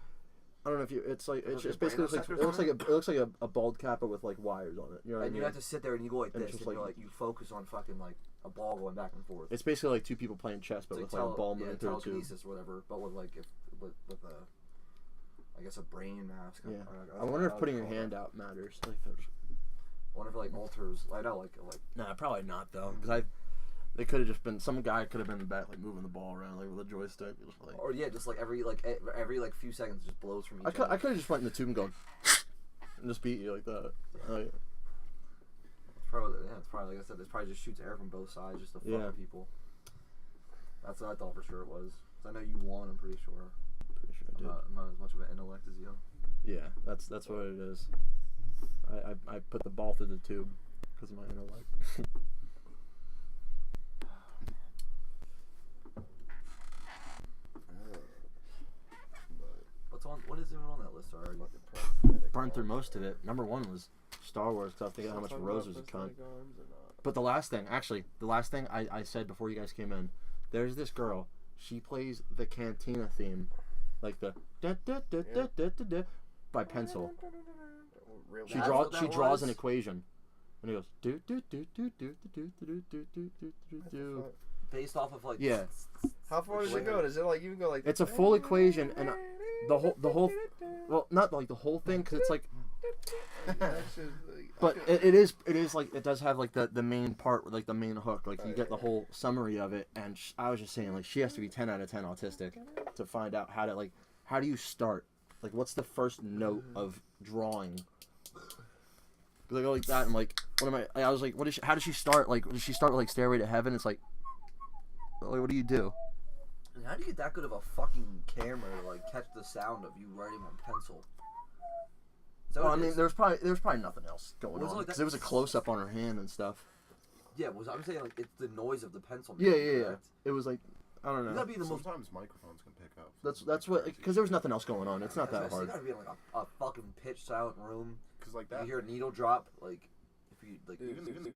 don't know if you. It's like Was it's it basically brain it looks like receptors it looks like a bald cap but with like wires on it. You know what I And mean? you have to sit there and you go like And this it's and just you're like- like you focus on fucking like a ball going back and forth. It's basically like two people playing chess, but It's with like a ball moving through the tube. telekinesis or whatever, but with like with a I guess a brain mask. Yeah. That's I what wonder if would putting your call it. hand out matters. Like, there's... I wonder if it, like alters. I know like Nah, probably not though, because they could have just been some guy could have been in the back like moving the ball around like with a joystick. Just like or yeah, just like every few seconds it just blows from each. I could end. have just went in the tube and gone and just beat you like that. Like, It's probably like I said. This probably just shoots air from both sides just to fuck Yeah. with people. That's what I thought for sure it was. 'Cause I know you won. I'm pretty sure. pretty sure I did. I'm not as much of an intellect as you. Yeah, that's what it is. I put the ball through the tube because of my intellect. What is even on that list already? Burned through most of it. Number one was Star Wars because I was thinking how much Rose was a cunt. But the last thing I said before you guys came in, there's this girl. She plays the Cantina theme, like the da da da da da da da by pencil. She That's draws what that she draws was? an equation, and it goes do do do do do do do do do do do do. Based off of like. Yeah. How far does it go? Does it like even go like? It's a full equation, and the whole well, not like the whole thing, because it's like. That's just, like, But it is like it does have like the main part, like the main hook, like you get the whole summary of it. And I was just saying, like, she has to be 10 out of 10 autistic to find out how do you start, like, what's the first note of drawing? Because I go like that and like I was like, how does she start? Like, does she start with like Stairway to Heaven? It's like what do you do? And how do you get that good of a fucking camera to like catch the sound of you writing on pencil? Is that Well, what I it mean, is? there was probably nothing else going Was it on like because that- it was a close up on her hand and stuff. Yeah, I'm saying like it's the noise of the pencil. Yeah, moving, yeah, yeah. correct? It was like I don't know. That'd be the most. Sometimes microphones can pick up. That's what, because there was nothing else going on. It's not that You hard. gotta be in like a fucking pitch silent room. Because like You that. hear a needle drop, like if you like. Even